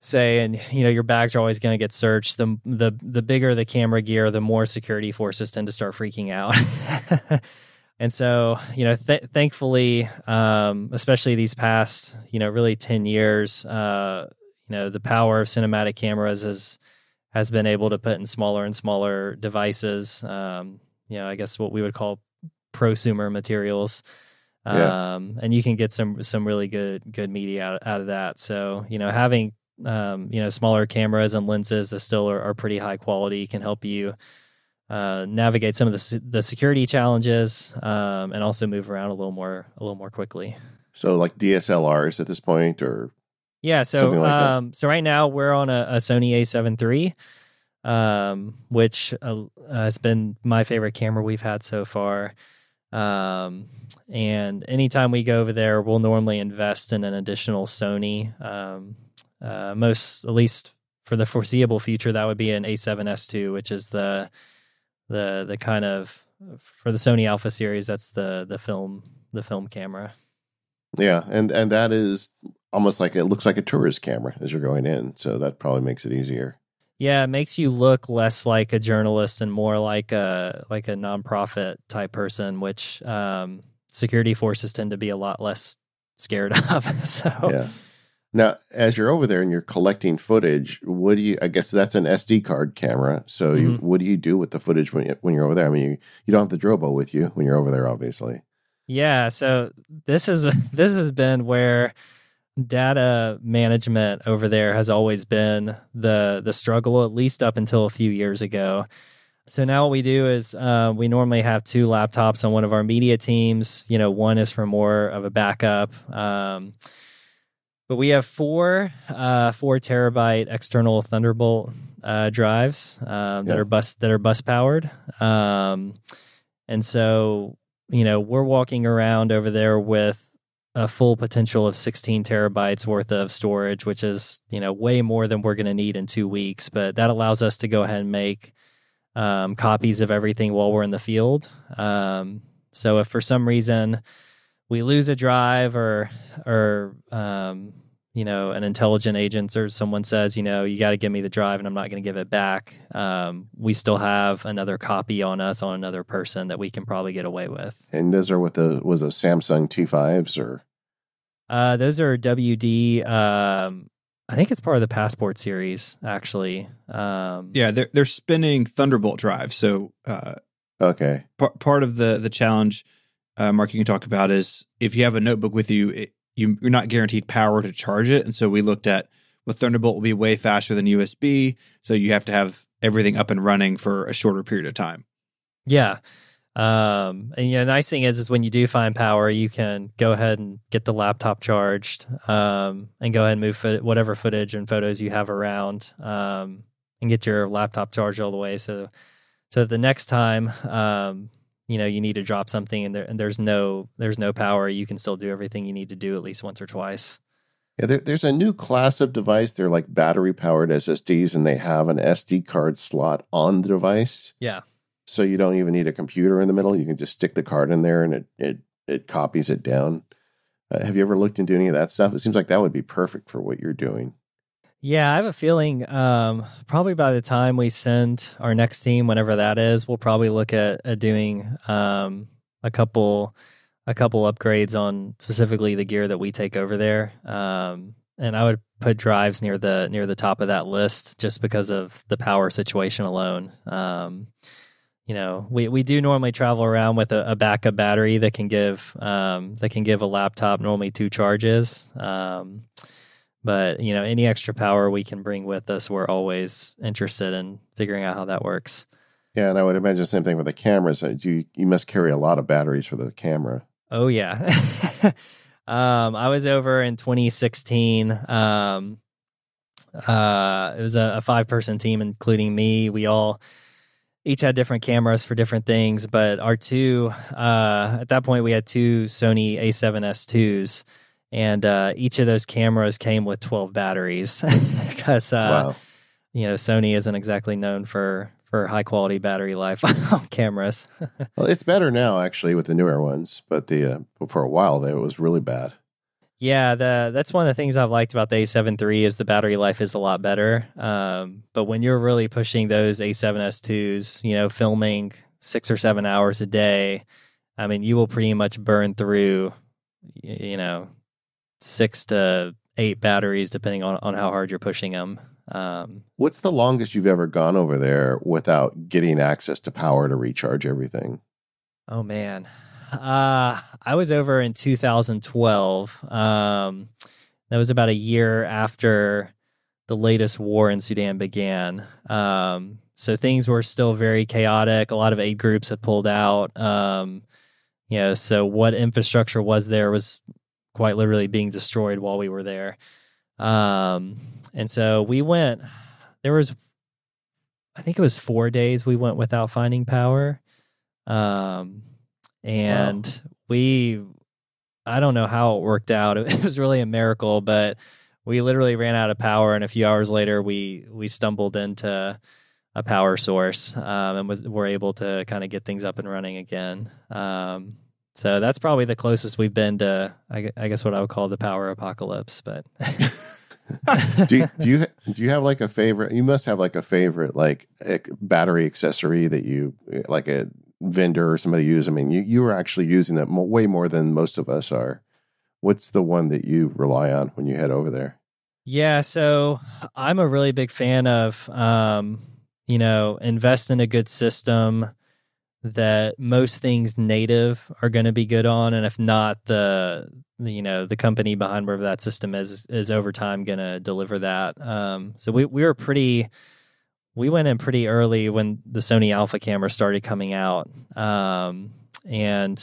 say, and your bags are always going to get searched. The bigger the camera gear, the more security forces tend to start freaking out. And so, thankfully, especially these past, really 10 years, the power of cinematic cameras has been able to put in smaller and smaller devices. I guess what we would call prosumer materials. And you can get some really good media out of that. So, having smaller cameras and lenses that still are pretty high quality can help you navigate some of the security challenges and also move around a little more quickly. So like DSLRs at this point, or so like so right now we're on a Sony A7 III, which has been my favorite camera we've had so far. And anytime we go over there, we'll normally invest in an additional Sony. At least for the foreseeable future, that would be an A7S II, which is the kind of, for the Sony Alpha series, that's the film camera. Yeah, and that is almost like, it looks like a tourist camera as you're going in, so that probably makes it easier. Yeah, it makes you look less like a journalist and more like a nonprofit type person, which security forces tend to be a lot less scared of. So yeah. Now, as you're over there and you're collecting footage, I guess that's an SD card camera. So what do you do with the footage when you're over there? I mean, you don't have the Drobo with you when you're over there, obviously. Yeah. So this has been where data management over there has always been the struggle, at least up until a few years ago. So now what we do is we normally have 2 laptops on one of our media teams. One is for more of a backup. But we have 4 terabyte external Thunderbolt drives that are bus powered, and so we're walking around over there with a full potential of 16 terabytes worth of storage, which is way more than we're going to need in 2 weeks. But that allows us to go ahead and make copies of everything while we're in the field. So if for some reason we lose a drive or an intelligent agent or someone says, you got to give me the drive and I'm not going to give it back, we still have another copy on us on another person that we can probably get away with. And those are was a Samsung T5s or? Those are WD. I think it's part of the Passport series, actually. Yeah, they're spinning Thunderbolt drives. So okay, part of the challenge Mark, you can talk about is if you have a notebook with you, you're not guaranteed power to charge it. And so we looked at with Thunderbolt will be way faster than USB. So you have to have everything up and running for a shorter period of time. Yeah. And the nice thing is when you do find power, you can go ahead and get the laptop charged, and go ahead and move whatever footage and photos you have around, and get your laptop charged all the way. So the next time, you need to drop something and there's no power, you can still do everything you need to do at least once or twice. Yeah, there's a new class of device. They're like battery-powered SSDs, and they have an SD card slot on the device. Yeah. So you don't even need a computer in the middle. You can just stick the card in there, and it copies it down. Have you ever looked into any of that stuff? It seems like that would be perfect for what you're doing. Yeah, I have a feeling probably by the time we send our next team, whenever that is, we'll probably look at doing a couple upgrades on specifically the gear that we take over there. And I would put drives near the top of that list just because of the power situation alone. We do normally travel around with a backup battery that can give a laptop normally 2 charges. But any extra power we can bring with us, we're always interested in figuring out how that works. Yeah, and I would imagine the same thing with the cameras. You must carry a lot of batteries for the camera. Oh yeah. I was over in 2016. It was a 5-person team, including me. We all each had different cameras for different things, but our at that point we had 2 Sony A7S2s, and each of those cameras came with 12 batteries because wow. Sony isn't exactly known for high quality battery life on cameras. Well, it's better now actually with the newer ones, but for a while it was really bad. Yeah, that's one of the things I've liked about the A7 III is the battery life is a lot better. But when you're really pushing those A7S2s, filming 6 or 7 hours a day, I mean, you will pretty much burn through, 6 to 8 batteries depending on how hard you're pushing them. What's the longest you've ever gone over there without getting access to power to recharge everything? Oh, man. I was over in 2012. That was about a year after the latest war in Sudan began. So things were still very chaotic. A lot of aid groups had pulled out. So what infrastructure was there was quite literally being destroyed while we were there. And so we went, I think it was 4 days we went without finding power. And wow. I don't know how it worked out. It was really a miracle, but we literally ran out of power. And a few hours later, we stumbled into a power source, and were able to kind of get things up and running again. So that's probably the closest we've been to, I guess what I would call the power apocalypse, but do you have like a favorite? You must have like a favorite like battery accessory that you like a vendor or somebody use. I mean, you were actually using it way more than most of us are. What's the one that you rely on when you head over there? Yeah, so I'm a really big fan of invest in a good system that most things native are going to be good on, and if not, the company behind wherever that system is over time going to deliver that. So we went in pretty early when the Sony Alpha camera started coming out, and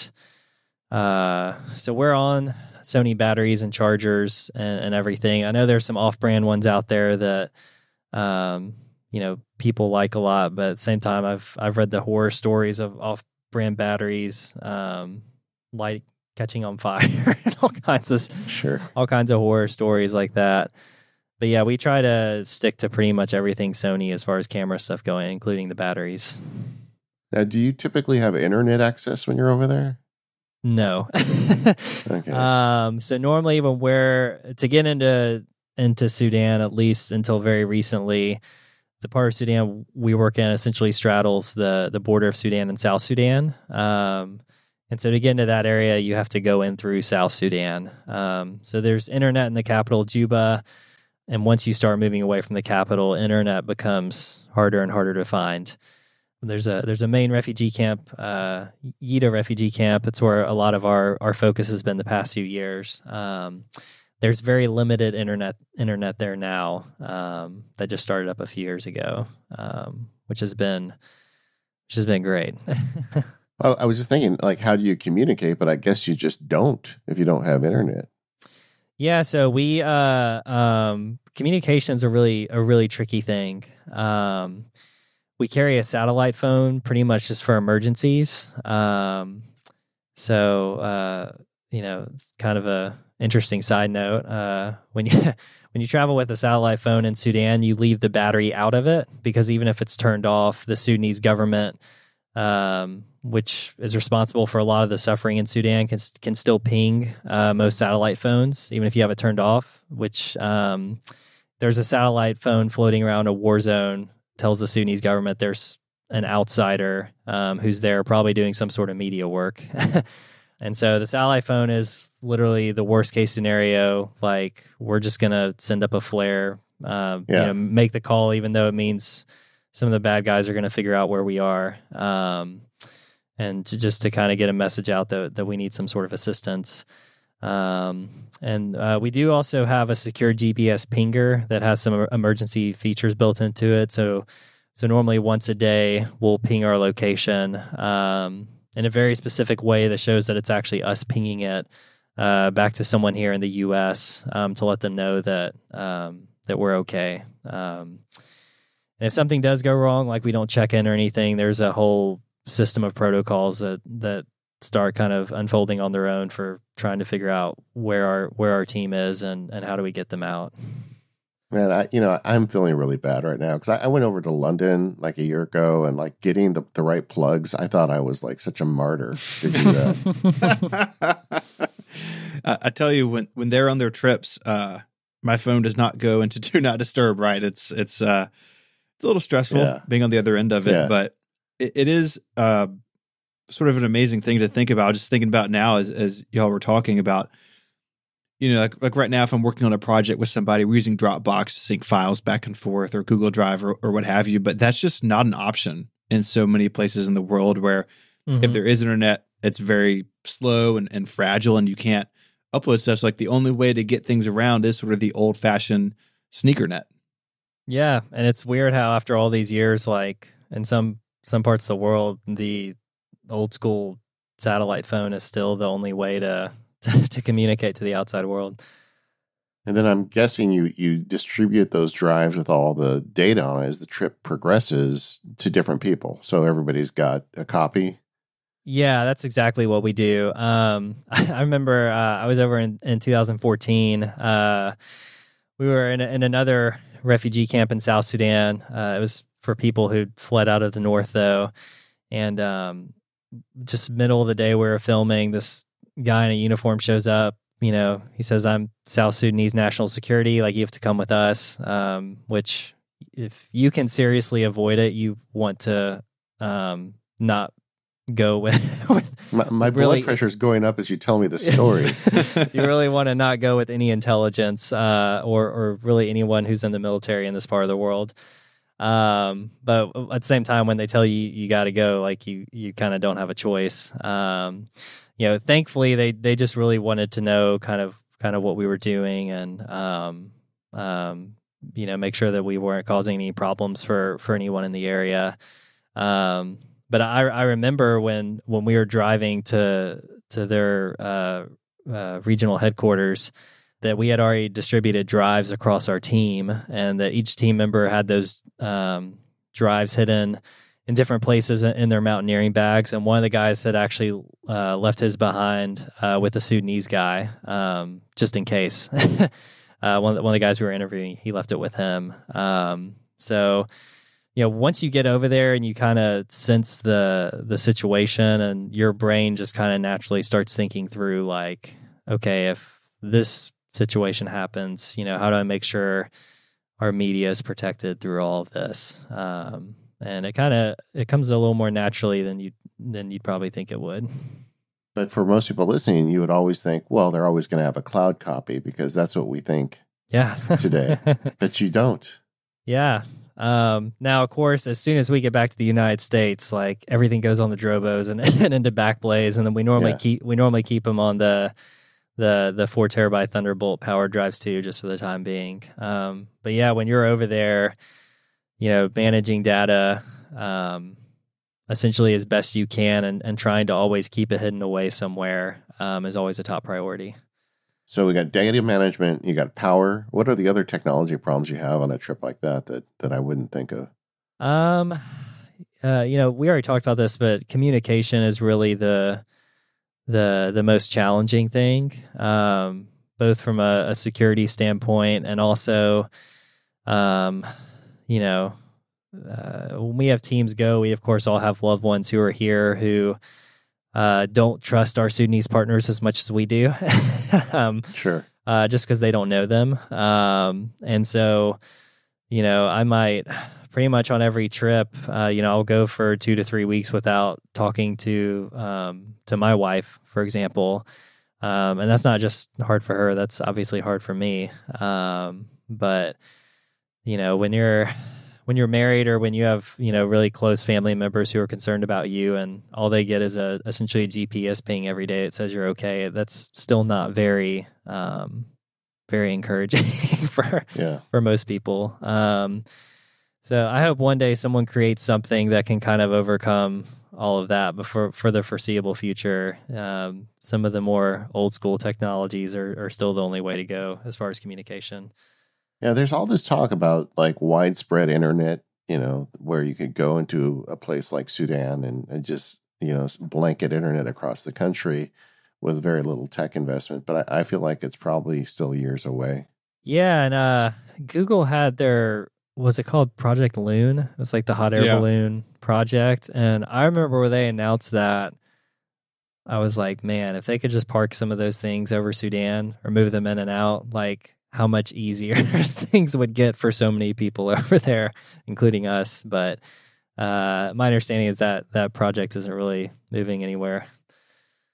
so we're on Sony batteries and chargers and everything. I know there's some off-brand ones out there that people like a lot, but at the same time, I've read the horror stories of off-brand batteries, light catching on fire, and all kinds of horror stories like that. But yeah, we try to stick to pretty much everything Sony as far as camera stuff going, including the batteries. Now, do you typically have internet access when you're over there? No. Okay. So normally when to get into Sudan, at least until very recently, the part of Sudan we work in essentially straddles the border of Sudan and South Sudan. And so to get into that area, you have to go in through South Sudan. So there's internet in the capital, Juba. And once you start moving away from the capital, internet becomes harder and harder to find. there's a main refugee camp, Yida refugee camp. That's where a lot of our focus has been the past few years. There's very limited internet there now. That just started up a few years ago, which has been great. Well, I was just thinking, like, how do you communicate? But I guess you just don't if you don't have internet. Yeah, so we communication's a really tricky thing. We carry a satellite phone pretty much just for emergencies. So it's kind of a interesting side note. When you travel with a satellite phone in Sudan, you leave the battery out of it because even if it's turned off, the Sudanese government, which is responsible for a lot of the suffering in Sudan, can still ping most satellite phones, even if you have it turned off. Which there's a satellite phone floating around a war zone, tells the Sudanese government there's an outsider who's there probably doing some sort of media work. And so the satellite phone is literally the worst case scenario. Like, we're just going to send up a flare, make the call, even though it means some of the bad guys are going to figure out where we are. And just to kind of get a message out that we need some sort of assistance. And we do also have a secure GPS pinger that has some emergency features built into it. So normally once a day, we'll ping our location in a very specific way that shows that it's actually us pinging it back to someone here in the U.S. To let them know that we're okay. And if something does go wrong, like we don't check in or anything, there's a whole system of protocols that start kind of unfolding on their own for trying to figure out where our team is and how do we get them out. Man, I'm feeling really bad right now because I went over to London like a year ago and like getting the right plugs. I thought I was like such a martyr to do that. I tell you, when they're on their trips, my phone does not go into do not disturb. Right? It's a little stressful being on the other end of it, but it is sort of an amazing thing to think about. Just thinking about now as y'all were talking about. Like right now, if I'm working on a project with somebody, we're using Dropbox to sync files back and forth, or Google Drive, or what have you. But that's just not an option in so many places in the world where if there is internet, it's very slow and fragile, and you can't upload stuff. So like the only way to get things around is sort of the old-fashioned sneaker net. Yeah, and it's weird how after all these years, like in some parts of the world, the old school satellite phone is still the only way to communicate to the outside world. And then I'm guessing you distribute those drives with all the data on it as the trip progresses to different people. So everybody's got a copy. Yeah, that's exactly what we do. I remember I was over in 2014. We were in another refugee camp in South Sudan. It was for people who'd fled out of the north, though. And just middle of the day, we were filming. This guy in a uniform shows up. He says, "I'm South Sudanese national security. Like, you have to come with us." Which, if you can seriously avoid it, you want to not go with. My blood pressure is going up as you tell me the story. You really want to not go with any intelligence or really anyone who's in the military in this part of the world. But at the same time, when they tell you you got to go, like you kind of don't have a choice. Thankfully they just really wanted to know kind of what we were doing and make sure that we weren't causing any problems for anyone in the area. But I remember when we were driving to their regional headquarters, that we had already distributed drives across our team, and that each team member had those drives hidden in different places in their mountaineering bags. And one of the guys had actually left his behind with a Sudanese guy, just in case. One of the guys we were interviewing, he left it with him. So once you get over there and you kind of sense the situation, and your brain just kind of naturally starts thinking through, like, okay, if this situation happens, how do I make sure our media is protected through all of this? And it comes a little more naturally than you'd probably think it would. But for most people listening, you would always think, well, they're always going to have a cloud copy because that's what we think today. But you don't. Yeah. Now, of course, as soon as we get back to the United States, like everything goes on the Drobos and into Backblaze, and then we normally keep them on the 4 terabyte Thunderbolt powered drives too, just for the time being. But yeah, when you're over there, managing data essentially as best you can and trying to always keep it hidden away somewhere is always a top priority. So we got data management, you got power. What are the other technology problems you have on a trip like that I wouldn't think of? We already talked about this, but communication is really the most challenging thing, both from a security standpoint and also, when we have teams go, we of course all have loved ones who are here who don't trust our Sudanese partners as much as we do. Sure. Just because they don't know them. And so, I might pretty much on every trip, I'll go for 2 to 3 weeks without talking to my wife, for example. And that's not just hard for her. That's obviously hard for me. But, when you're married or when you have, really close family members who are concerned about you and all they get is essentially a GPS ping every day that says you're okay, that's still not very encouraging for most people. So I hope one day someone creates something that can kind of overcome all of that, but for the foreseeable future, some of the more old school technologies are still the only way to go as far as communication. Yeah, there's all this talk about like widespread internet, where you could go into a place like Sudan and just, blanket internet across the country with very little tech investment. But I feel like it's probably still years away. Yeah, and Google had was it called Project Loon? It was like the hot air balloon project. And I remember when they announced that, I was like, man, if they could just park some of those things over Sudan or move them in and out, like how much easier things would get for so many people over there, including us. But my understanding is that project isn't really moving anywhere.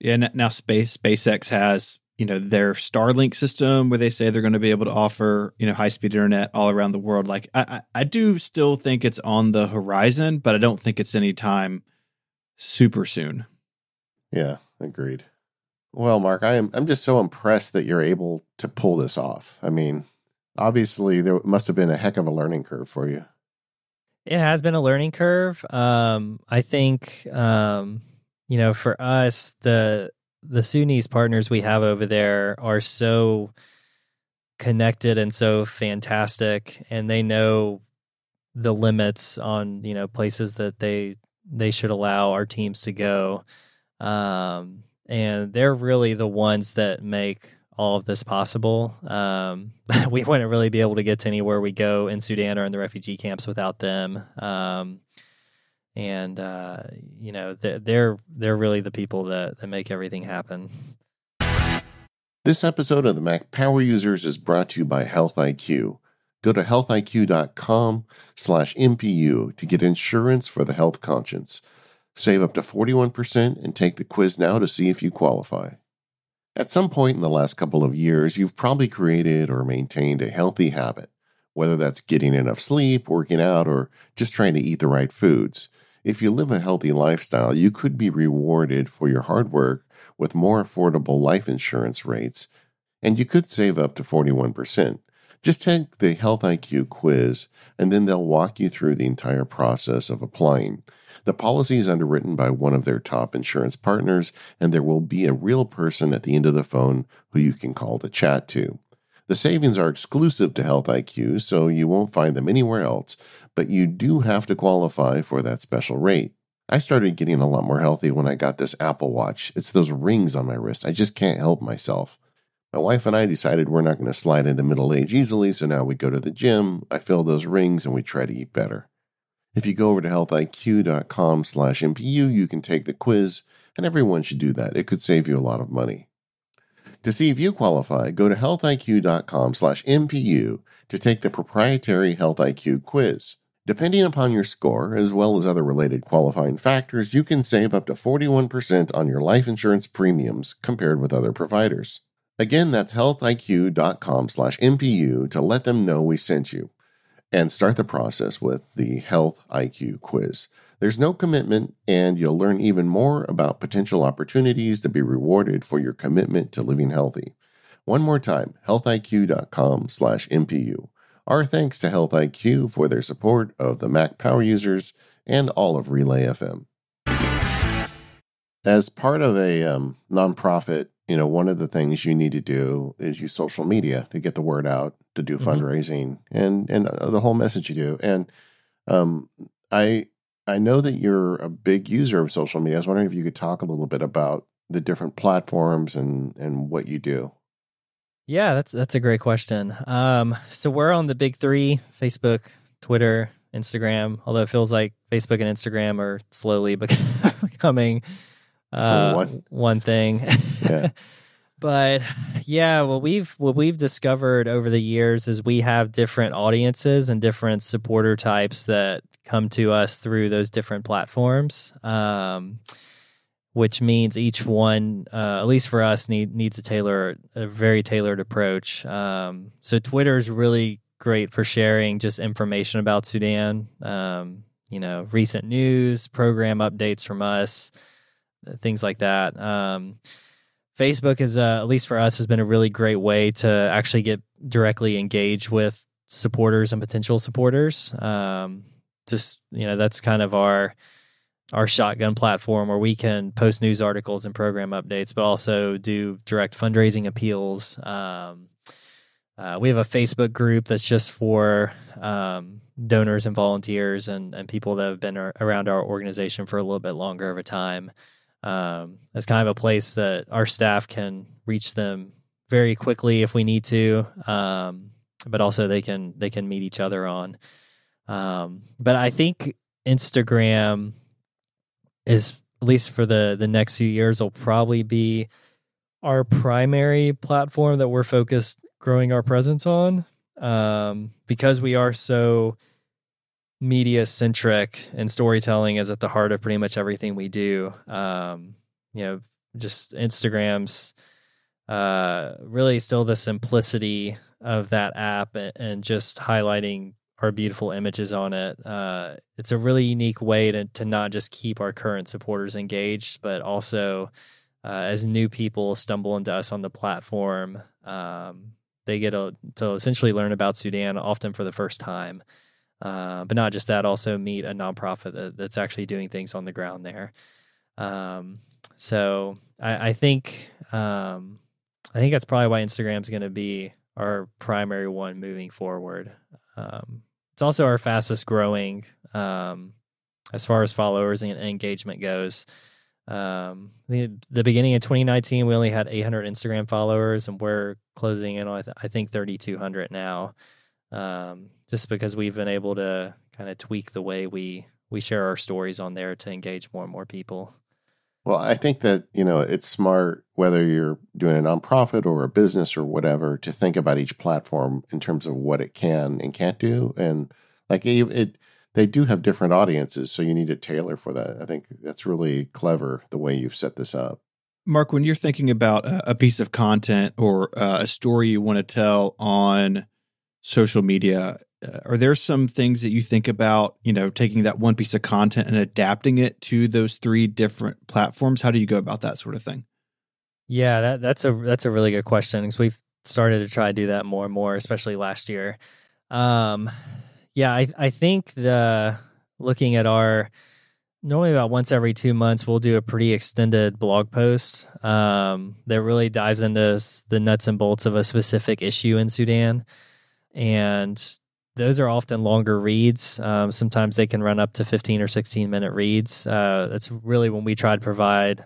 Yeah, now SpaceX has, their Starlink system where they say they're going to be able to offer, high-speed internet all around the world. Like, I do still think it's on the horizon, but I don't think it's anytime super soon. Yeah, agreed. Well, Mark, I'm just so impressed that you're able to pull this off. I mean, obviously there must have been a heck of a learning curve for you. It has been a learning curve. I think, for us, the Sudanese partners we have over there are so connected and so fantastic, and they know the limits on, places that they should allow our teams to go. And they're really the ones that make all of this possible. We wouldn't really be able to get to anywhere we go in Sudan or in the refugee camps without them. They're really the people that make everything happen. This episode of the Mac Power Users is brought to you by Health IQ. Go to healthiq.com/MPU to get insurance for the health conscience. Save up to 41% and take the quiz now to see if you qualify. At some point in the last couple of years, you've probably created or maintained a healthy habit, whether that's getting enough sleep, working out, or just trying to eat the right foods. If you live a healthy lifestyle, you could be rewarded for your hard work with more affordable life insurance rates, and you could save up to 41%. Just take the Health IQ quiz, and then they'll walk you through the entire process of applying. The policy is underwritten by one of their top insurance partners, and there will be a real person at the end of the phone who you can call to chat to. The savings are exclusive to Health IQ, so you won't find them anywhere else, but you do have to qualify for that special rate. I started getting a lot more healthy when I got this Apple Watch. It's those rings on my wrist. I just can't help myself. My wife and I decided we're not going to slide into middle age easily, so now we go to the gym, I fill those rings, and we try to eat better. If you go over to healthiq.com/MPU, you can take the quiz, and everyone should do that. It could save you a lot of money. To see if you qualify, go to healthiq.com/MPU to take the proprietary Health IQ quiz. Depending upon your score, as well as other related qualifying factors, you can save up to 41% on your life insurance premiums compared with other providers. Again, that's healthiq.com/MPU to let them know we sent you. and start the process with the Health IQ quiz. There's no commitment, and you'll learn even more about potential opportunities to be rewarded for your commitment to living healthy. One more time, healthiq.com/MPU. Our thanks to Health IQ for their support of the Mac Power Users and all of Relay FM. As part of a nonprofit, one of the things you need to do is use social media to get the word out, to do fundraising, and the whole message you do. And I know that you're a big user of social media. I was wondering if you could talk a little bit about the different platforms and what you do. Yeah, that's a great question. So we're on the big three: Facebook, Twitter, Instagram. Although it feels like Facebook and Instagram are slowly becoming one thing. Yeah. But yeah, what we've discovered over the years is we have different audiences and different supporter types that come to us through those different platforms. Which means each one, at least for us, needs a very tailored approach. So Twitter is really great for sharing just information about Sudan, recent news, program updates from us, things like that. Facebook is, at least for us, has been a really great way to actually get directly engaged with supporters and potential supporters. That's kind of our shotgun platform where we can post news articles and program updates, but also do direct fundraising appeals. We have a Facebook group that's just for donors and volunteers and people that have been around our organization for a little bit longer over time. It's kind of a place that our staff can reach them very quickly if we need to, but also they can meet each other on. But I think Instagram is, at least for the next few years, will probably be our primary platform that we're focused growing our presence on, because we are so media centric and storytelling is at the heart of pretty much everything we do. Just Instagram's really still the simplicity of that app and just highlighting our beautiful images on it. It's a really unique way to not just keep our current supporters engaged, but also as new people stumble into us on the platform, they get to essentially learn about Sudan, often for the first time. But not just that, also meet a nonprofit that's actually doing things on the ground there. So I think that's probably why Instagram's going to be our primary one moving forward. It's also our fastest growing as far as followers and engagement goes. The beginning of 2019, we only had 800 Instagram followers, and we're closing in on, I think, 3,200 now. Just because we've been able to kind of tweak the way we share our stories on there to engage more and more people. Well, I think that, it's smart, whether you're doing a nonprofit or a business or whatever, to think about each platform in terms of what it can and can't do. And they do have different audiences, so you need to tailor for that. I think that's really clever, the way you've set this up. Mark, when you're thinking about a piece of content or a story you want to tell on social media, are there some things that you think about, taking that one piece of content and adapting it to those three different platforms? How do you go about that sort of thing? Yeah, that's a really good question, because we've started to try to do that more and more, especially last year. I think looking at normally about once every 2 months, we'll do a pretty extended blog post that really dives into the nuts and bolts of a specific issue in Sudan. And those are often longer reads. Sometimes they can run up to 15 or 16-minute reads. That's really when we try to provide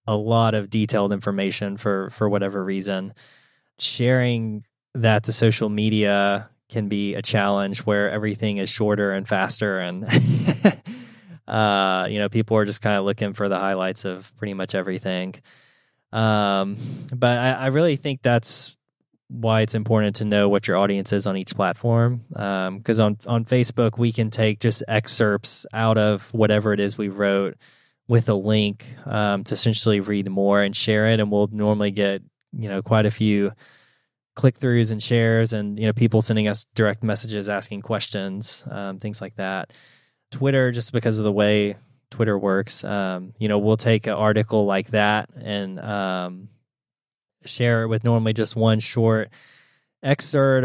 a lot of detailed information for whatever reason. Sharing that to social media can be a challenge where everything is shorter and faster, and people are just kind of looking for the highlights of pretty much everything. But I really think that's why it's important to know what your audience is on each platform. Because on Facebook, we can take just excerpts out of whatever it is we wrote with a link to essentially read more and share it. And we'll normally get, quite a few click-throughs and shares, and people sending us direct messages asking questions, things like that. Twitter, just because of the way Twitter works, we'll take an article like that and share it with normally just one short excerpt,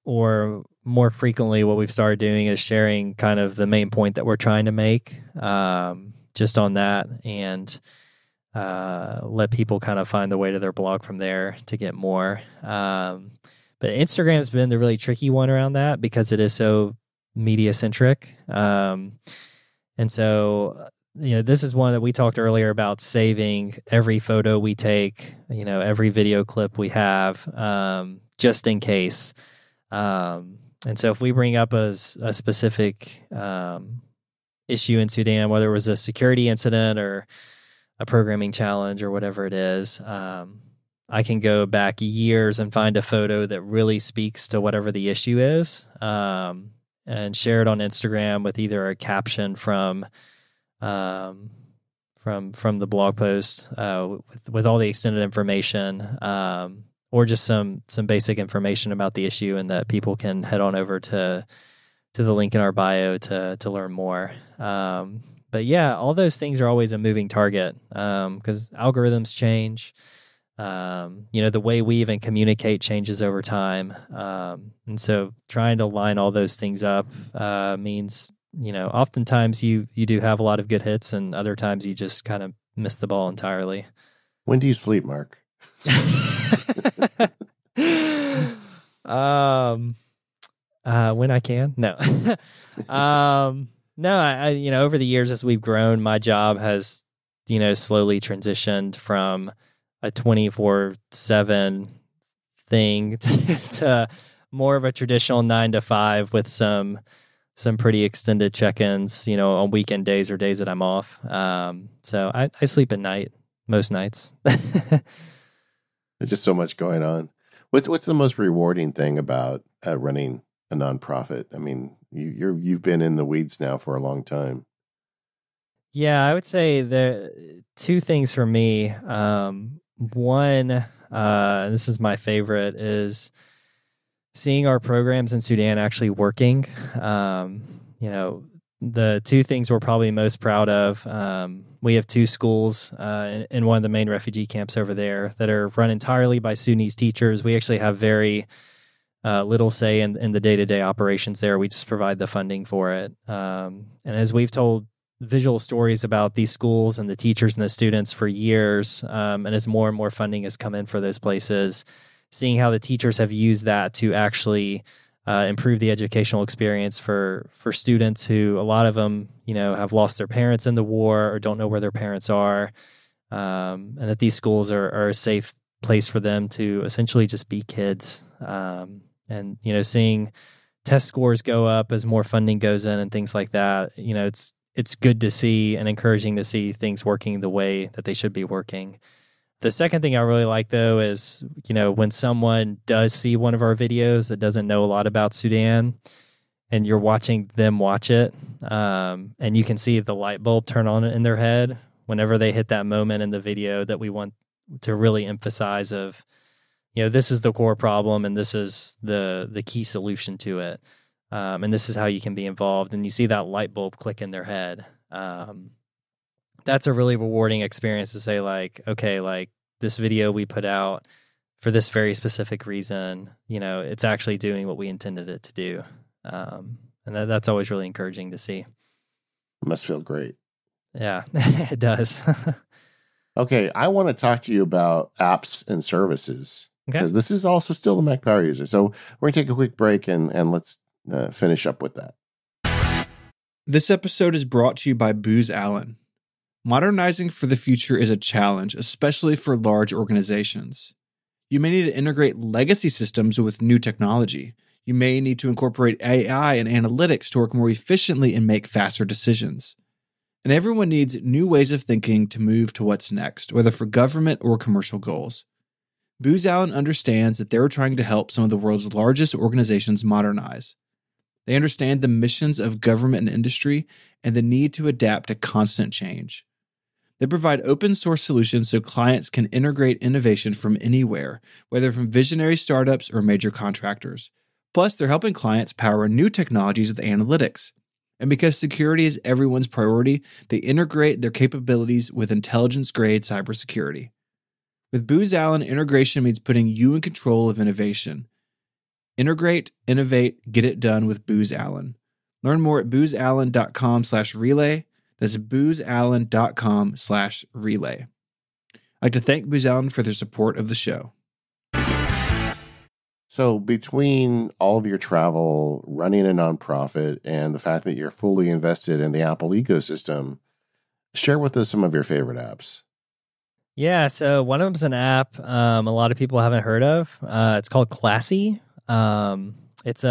or more frequently what we've started doing is sharing kind of the main point that we're trying to make just on that, and let people kind of find the way to their blog from there to get more. But Instagram has been the really tricky one around that because it is so media centric. And so, this is one that we talked earlier about saving every photo we take, every video clip we have, just in case. And so if we bring up a specific issue in Sudan, whether it was a security incident or a programming challenge or whatever it is, I can go back years and find a photo that really speaks to whatever the issue is, and share it on Instagram with either a caption from the blog post with all the extended information, or just some basic information about the issue, and that people can head on over to the link in our bio to learn more. But yeah, all those things are always a moving target because algorithms change. The way we even communicate changes over time. And so trying to line all those things up means, oftentimes you do have a lot of good hits, and other times you just kind of miss the ball entirely. When do you sleep, Mark? When I can? No. No, I over the years as we've grown, my job has, slowly transitioned from a 24/7 thing to more of a traditional 9 to 5 with some pretty extended check-ins, on weekend days or days that I'm off. So I sleep at night most nights. There's just so much going on. What's the most rewarding thing about running a nonprofit? I mean, you've been in the weeds now for a long time. Yeah, I would say there two things for me. One, this is my favorite, is seeing our programs in Sudan actually working. The two things we're probably most proud of, we have 2 schools in one of the main refugee camps over there that are run entirely by Sudanese teachers. We actually have very little say in the day-to-day operations there. We just provide the funding for it. And as we've told visual stories about these schools and the teachers and the students for years, and as more and more funding has come in for those places, seeing how the teachers have used that to actually improve the educational experience for students who, a lot of them, have lost their parents in the war or don't know where their parents are, and that these schools are a safe place for them to essentially just be kids. And, seeing test scores go up as more funding goes in and things like that, it's good to see and encouraging to see things working the way that they should be working. The second thing I really like, though, is, when someone does see one of our videos that doesn't know a lot about Sudan, and you're watching them watch it, and you can see the light bulb turn on in their head whenever they hit that moment in the video that we want to really emphasize of, this is the core problem, and this is the key solution to it. And this is how you can be involved. And you see that light bulb click in their head. That's a really rewarding experience to say, okay, this video we put out for this very specific reason, it's actually doing what we intended it to do. And that's always really encouraging to see. It must feel great. Yeah, it does. Okay, I want to talk to you about apps and services, because this is also still the Mac Power User. So we're going to take a quick break and let's finish up with that. This episode is brought to you by Booz Allen. Modernizing for the future is a challenge, especially for large organizations. You may need to integrate legacy systems with new technology. You may need to incorporate AI and analytics to work more efficiently and make faster decisions. And everyone needs new ways of thinking to move to what's next, whether for government or commercial goals. Booz Allen understands that they're trying to help some of the world's largest organizations modernize. They understand the missions of government and industry and the need to adapt to constant change. They provide open source solutions so clients can integrate innovation from anywhere, whether from visionary startups or major contractors. Plus, they're helping clients power new technologies with analytics. And because security is everyone's priority, they integrate their capabilities with intelligence-grade cybersecurity. With Booz Allen, integration means putting you in control of innovation. Integrate, innovate, get it done with Booz Allen. Learn more at boozallen.com/relay. That's boozallen.com/relay. I'd like to thank Booz Allen for their support of the show. So between all of your travel, running a nonprofit, and the fact that you're fully invested in the Apple ecosystem, share with us some of your favorite apps. Yeah, so one of them's an app a lot of people haven't heard of. It's called Classy. It's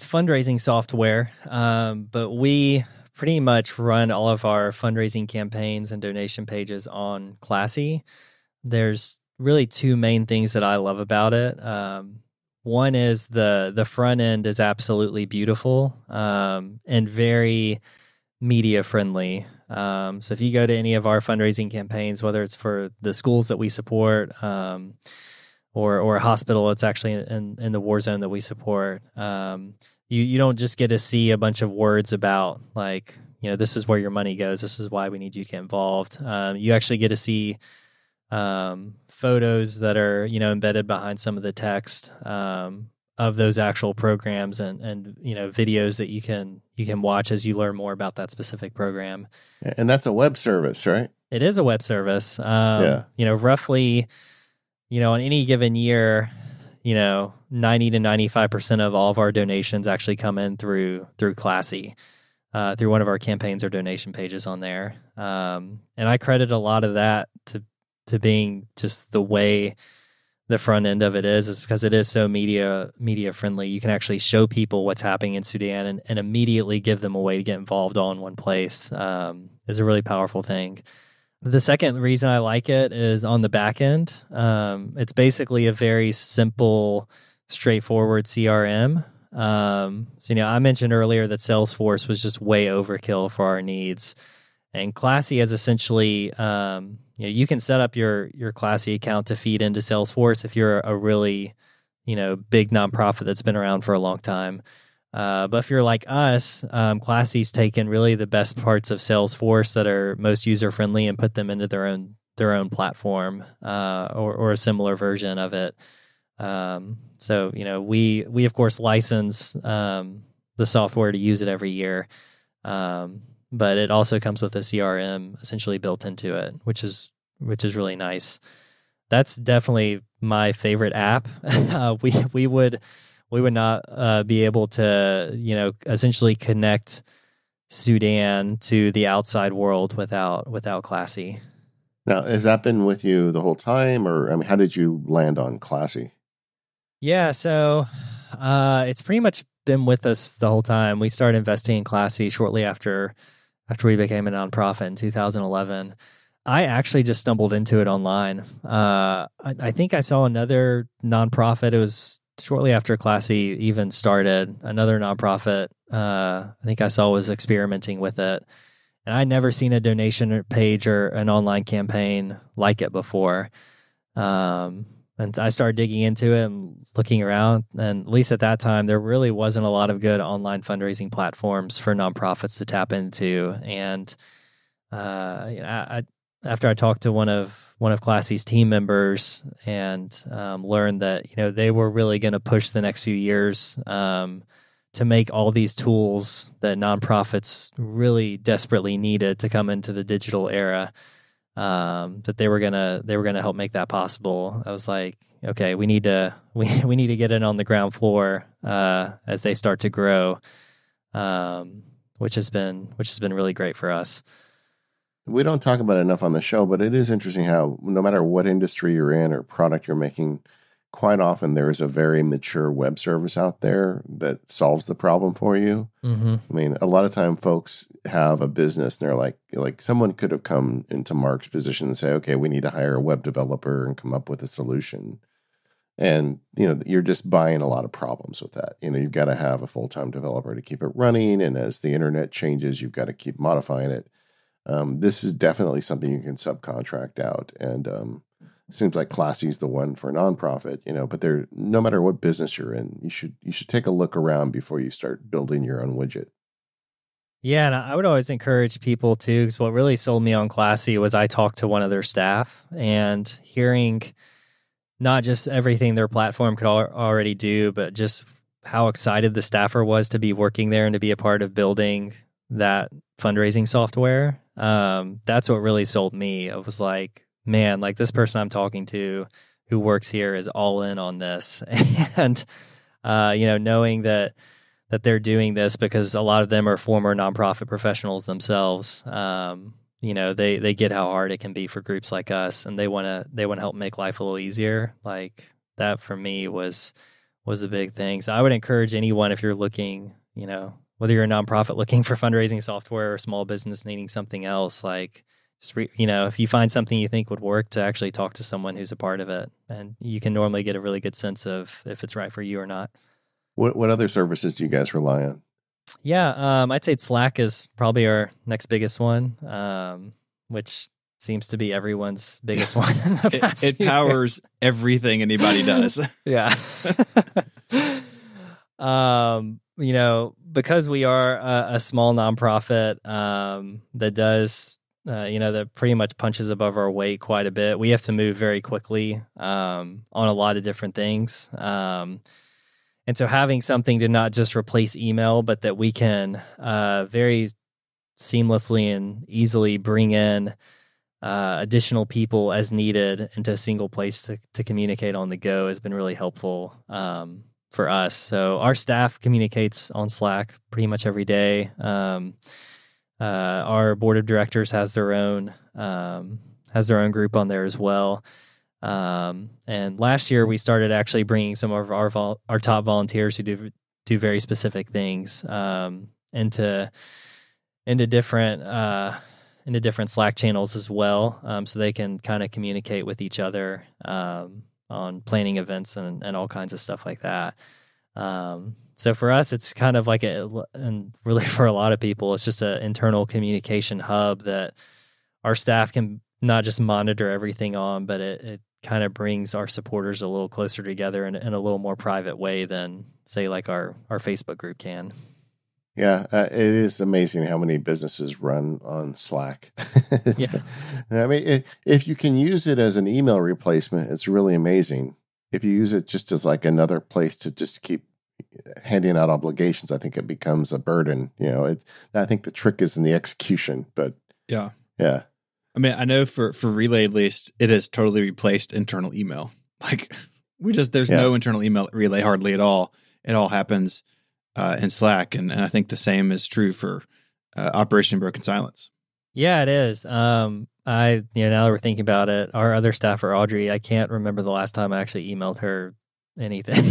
fundraising software, but we pretty much run all of our fundraising campaigns and donation pages on Classy. There's really two main things that I love about it. One is the front end is absolutely beautiful and very media friendly. So if you go to any of our fundraising campaigns, whether it's for the schools that we support or a hospital that's actually in the war zone that we support, you don't just get to see a bunch of words about like, this is where your money goes. This is why we need you to get involved. You actually get to see photos that are, embedded behind some of the text of those actual programs and videos that you can watch as you learn more about that specific program. And that's a web service, right? It is a web service. Yeah. Roughly, on any given year, 90 to 95% of all of our donations actually come in through Classy, through one of our campaigns or donation pages on there. And I credit a lot of that to being just the way the front end of it is because it is so media friendly. You can actually show people what's happening in Sudan and immediately give them a way to get involved all in one place. Is a really powerful thing. The second reason I like it is on the back end. It's basically a very simple, straightforward CRM. So, I mentioned earlier that Salesforce was just way overkill for our needs. And Classy is essentially, you can set up your Classy account to feed into Salesforce if you're a really, big nonprofit that's been around for a long time. But if you're like us, Classy's taken really the best parts of Salesforce that are most user friendly and put them into their own platform or a similar version of it. So we of course license the software to use it every year. But it also comes with a CRM essentially built into it, which is really nice. That's definitely my favorite app. We would not be able to, essentially connect Sudan to the outside world without Classy. Now, has that been with you the whole time, or how did you land on Classy? Yeah, so it's pretty much been with us the whole time. We started investing in Classy shortly after we became a nonprofit in 2011. I actually just stumbled into it online. I think I saw another nonprofit. It was shortly after Classy even started. Another nonprofit I think I saw was experimenting with it. And I'd never seen a donation page or an online campaign like it before. And I started digging into it and looking around. And at least at that time, there really wasn't a lot of good online fundraising platforms for nonprofits to tap into. And after I talked to one of Classy's team members and learned that they were really going to push the next few years to make all these tools that nonprofits really desperately needed to come into the digital era. That they were gonna help make that possible. I was like, okay, we need to get in on the ground floor as they start to grow, which has been really great for us. We don't talk about it enough on the show, but it is interesting how no matter what industry you're in or product you're making, quite often there is a very mature web service out there that solves the problem for you. Mm-hmm. I mean, a lot of time folks have a business and they're like someone could have come into Mark's position and say, okay, we need to hire a web developer and come up with a solution. And, you're just buying a lot of problems with that. You've got to have a full-time developer to keep it running. And as the internet changes, you've got to keep modifying it. This is definitely something you can subcontract out, and seems like Classy's the one for nonprofit, but no matter what business you're in, you should take a look around before you start building your own widget. Yeah, and I would always encourage people too, because what really sold me on Classy was I talked to one of their staff and hearing not just everything their platform could already do, but just how excited the staffer was to be working there and to be a part of building that fundraising software. That's what really sold me. I was like, man, like this person I'm talking to who works here is all in on this. And, knowing that they're doing this because a lot of them are former nonprofit professionals themselves. They get how hard it can be for groups like us, and they want to help make life a little easier. Like that for me was the big thing. So I would encourage anyone, if you're looking, whether you're a nonprofit looking for fundraising software or a small business needing something else, like just if you find something you think would work, to actually talk to someone who's a part of it, and you can normally get a really good sense of if it's right for you or not. What other services do you guys rely on? Yeah, I'd say Slack is probably our next biggest one, which seems to be everyone's biggest one. It powers everything anybody does. Yeah. Because we are a small nonprofit that does, that pretty much punches above our weight quite a bit, we have to move very quickly on a lot of different things. And so having something to not just replace email, but that we can very seamlessly and easily bring in additional people as needed into a single place to communicate on the go has been really helpful for us. So our staff communicates on Slack pretty much every day. Our board of directors has their own group on there as well. And last year we started actually bringing some of our top volunteers who do very specific things into different Slack channels as well, so they can kind of communicate with each other on planning events and all kinds of stuff like that. So for us, it's kind of like and really for a lot of people, it's just an internal communication hub that our staff can not just monitor everything on, but it kind of brings our supporters a little closer together in a little more private way than, say, like our Facebook group can. Yeah, it is amazing how many businesses run on Slack. Yeah. I mean, if you can use it as an email replacement, it's really amazing. If you use it just as like another place to just keep handing out obligations, I think it becomes a burden. I think the trick is in the execution, but yeah. I mean, I know for Relay at least, it has totally replaced internal email. Like there's no internal email at Relay hardly at all. It all happens in Slack, and I think the same is true for Operation Broken Silence. Yeah, it is. Now that we're thinking about it, our other staffer, Audrey, I can't remember the last time I actually emailed her anything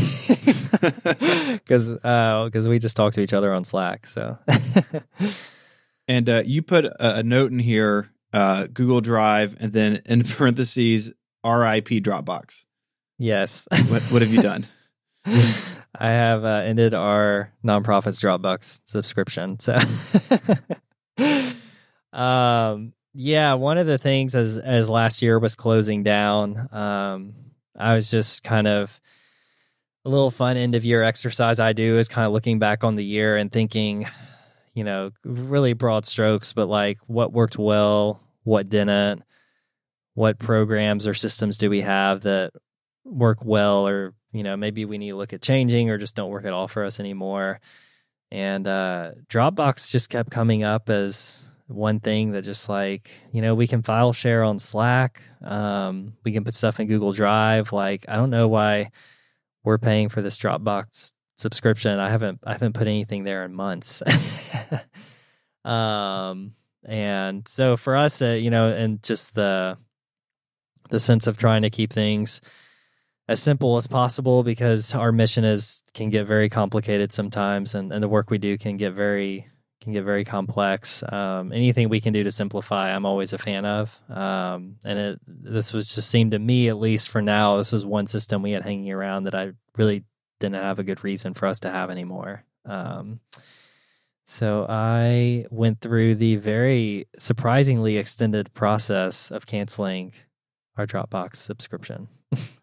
because we just talk to each other on Slack. So, and you put a note in here, Google Drive, and then in parentheses, RIP Dropbox. Yes. What have you done? I have ended our nonprofit's Dropbox subscription. So, one of the things as last year was closing down, I was just kind of a little fun end of year exercise I do is kind of looking back on the year and thinking, really broad strokes, but like what worked well, what didn't, what programs or systems do we have that work well, or maybe we need to look at changing or just don't work at all for us anymore. And Dropbox just kept coming up as one thing that just like, we can file share on Slack. We can put stuff in Google Drive. Like, I don't know why we're paying for this Dropbox subscription. I haven't put anything there in months. And so for us, and just the sense of trying to keep things as simple as possible, because our mission can get very complicated sometimes, and the work we do can get very complex. Anything we can do to simplify, I'm always a fan of. And this was just seemed to me, at least for now, this is one system we had hanging around that I really didn't have a good reason for us to have anymore. So I went through the very surprisingly extended process of canceling our Dropbox subscription.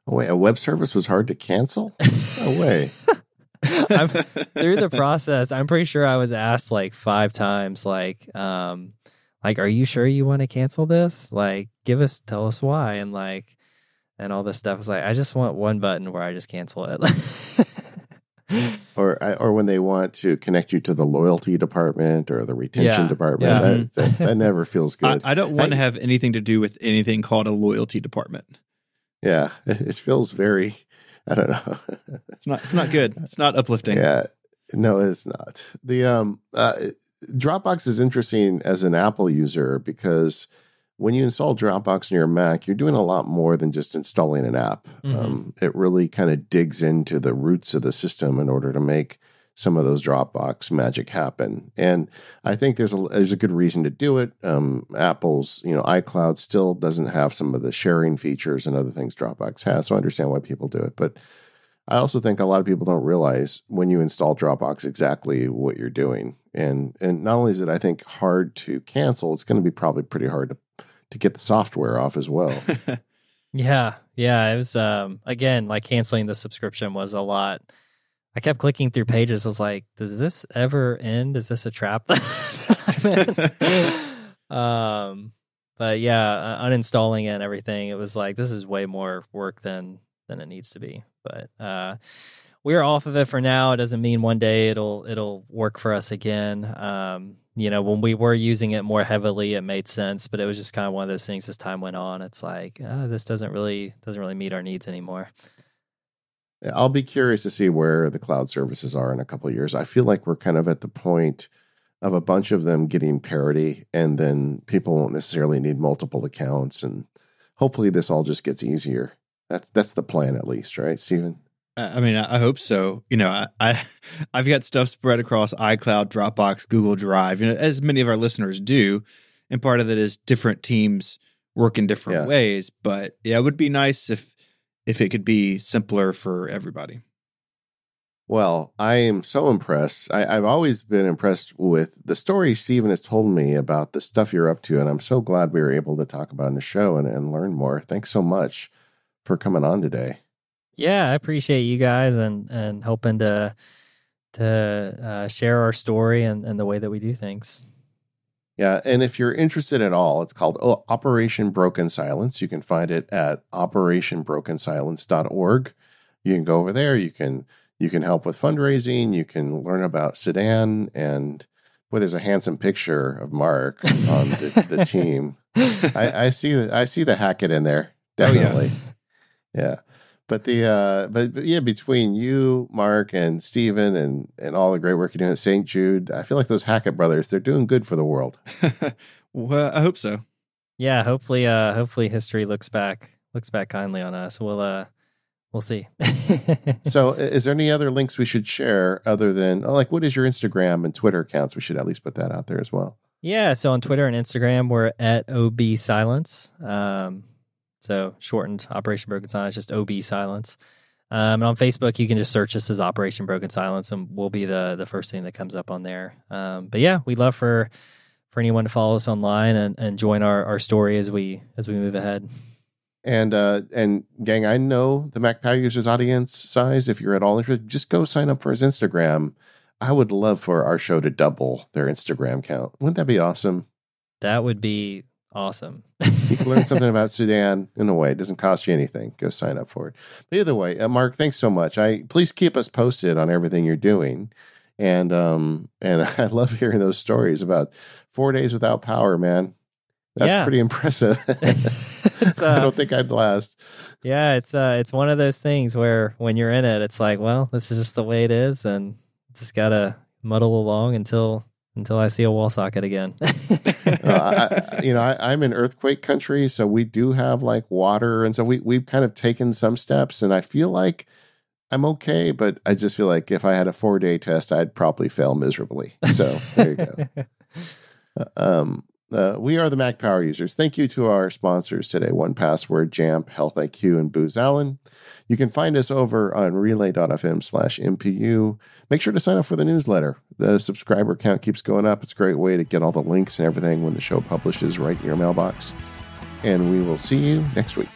Oh, wait, a web service was hard to cancel? No way. Through the process, I'm pretty sure I was asked like 5 times, like, are you sure you want to cancel this? Like, tell us why. And all this stuff. I was like, I just want one button where I just cancel it. Or when they want to connect you to the loyalty department or the retention department, that never feels good. I don't want to have anything to do with anything called a loyalty department. Yeah, it feels very, I don't know. It's not good. It's not uplifting. Yeah, no, it's not. The Dropbox is interesting as an Apple user because when you install Dropbox on your Mac, you're doing a lot more than just installing an app. Mm-hmm. It really kind of digs into the roots of the system in order to make some of those Dropbox magic happen. And I think there's a good reason to do it. Apple's iCloud still doesn't have some of the sharing features and other things Dropbox has, so I understand why people do it. But I also think a lot of people don't realize when you install Dropbox exactly what you're doing. And not only is it, I think, hard to cancel, it's going to be probably pretty hard to get the software off as well. Yeah. It was, again, like canceling the subscription was a lot. I kept clicking through pages. I was like, does this ever end? Is this a trap? But yeah, uninstalling it and everything, it was like, this is way more work than it needs to be. But we're off of it for now. It doesn't mean one day it'll work for us again. When we were using it more heavily, it made sense, but it was just kind of one of those things as time went on. It's like, this doesn't really meet our needs anymore. I'll be curious to see where the cloud services are in a couple of years. I feel like we're kind of at the point of a bunch of them getting parity, and then people won't necessarily need multiple accounts, and hopefully this all just gets easier. That's the plan, at least, right, Stephen? I mean, I hope so. I've got stuff spread across iCloud, Dropbox, Google Drive, as many of our listeners do. And part of it is different teams work in different ways. But yeah, it would be nice if it could be simpler for everybody. Well, I am so impressed. I've always been impressed with the story Stephen has told me about the stuff you're up to. And I'm so glad we were able to talk about it in the show and learn more. Thanks so much for coming on today. Yeah, I appreciate you guys and helping to share our story and the way that we do things. Yeah, and if you're interested at all, it's called Operation Broken Silence. You can find it at operationbrokensilence.org. You can go over there. You can help with fundraising. You can learn about Sudan, and there's a handsome picture of Mark on the team. I see the Hackett in there, definitely. Yeah. But between you, Mark, and Stephen, and all the great work you're doing at St. Jude, I feel like those Hackett brothers, they're doing good for the world. Well, I hope so. Yeah, hopefully history looks back kindly on us. We'll see. So, is there any other links we should share other than what is your Instagram and Twitter accounts? We should at least put that out there as well. Yeah, so on Twitter and Instagram, we're at OB Silence. So shortened Operation Broken Silence, just OB Silence. And on Facebook, you can just search us as Operation Broken Silence, and we'll be the first thing that comes up on there. But yeah, we'd love for anyone to follow us online and join our story as we move ahead. And gang, I know the MacPow users audience size. If you're at all interested, just go sign up for his Instagram. I would love for our show to double their Instagram count. Wouldn't that be awesome? That would be awesome. You can learn something about Sudan in a way. It doesn't cost you anything. Go sign up for it. But either way, Mark, thanks so much. Please keep us posted on everything you're doing. And I love hearing those stories about 4 days without power, man. That's pretty impressive. I don't think I'd last. Yeah, it's one of those things where when you're in it, it's like, well, this is just the way it is, and just gotta muddle along until I see a wall socket again. I'm in earthquake country, so we do have water, and so we've kind of taken some steps, and I feel like I'm okay, but I just feel like if I had a 4-day test, I'd probably fail miserably. So there you go. We are the Mac Power Users. Thank you to our sponsors today, 1Password, Jamp, Health IQ, and Booz Allen. You can find us over on relay.fm/MPU. Make sure to sign up for the newsletter. The subscriber count keeps going up. It's a great way to get all the links and everything when the show publishes right in your mailbox. And we will see you next week.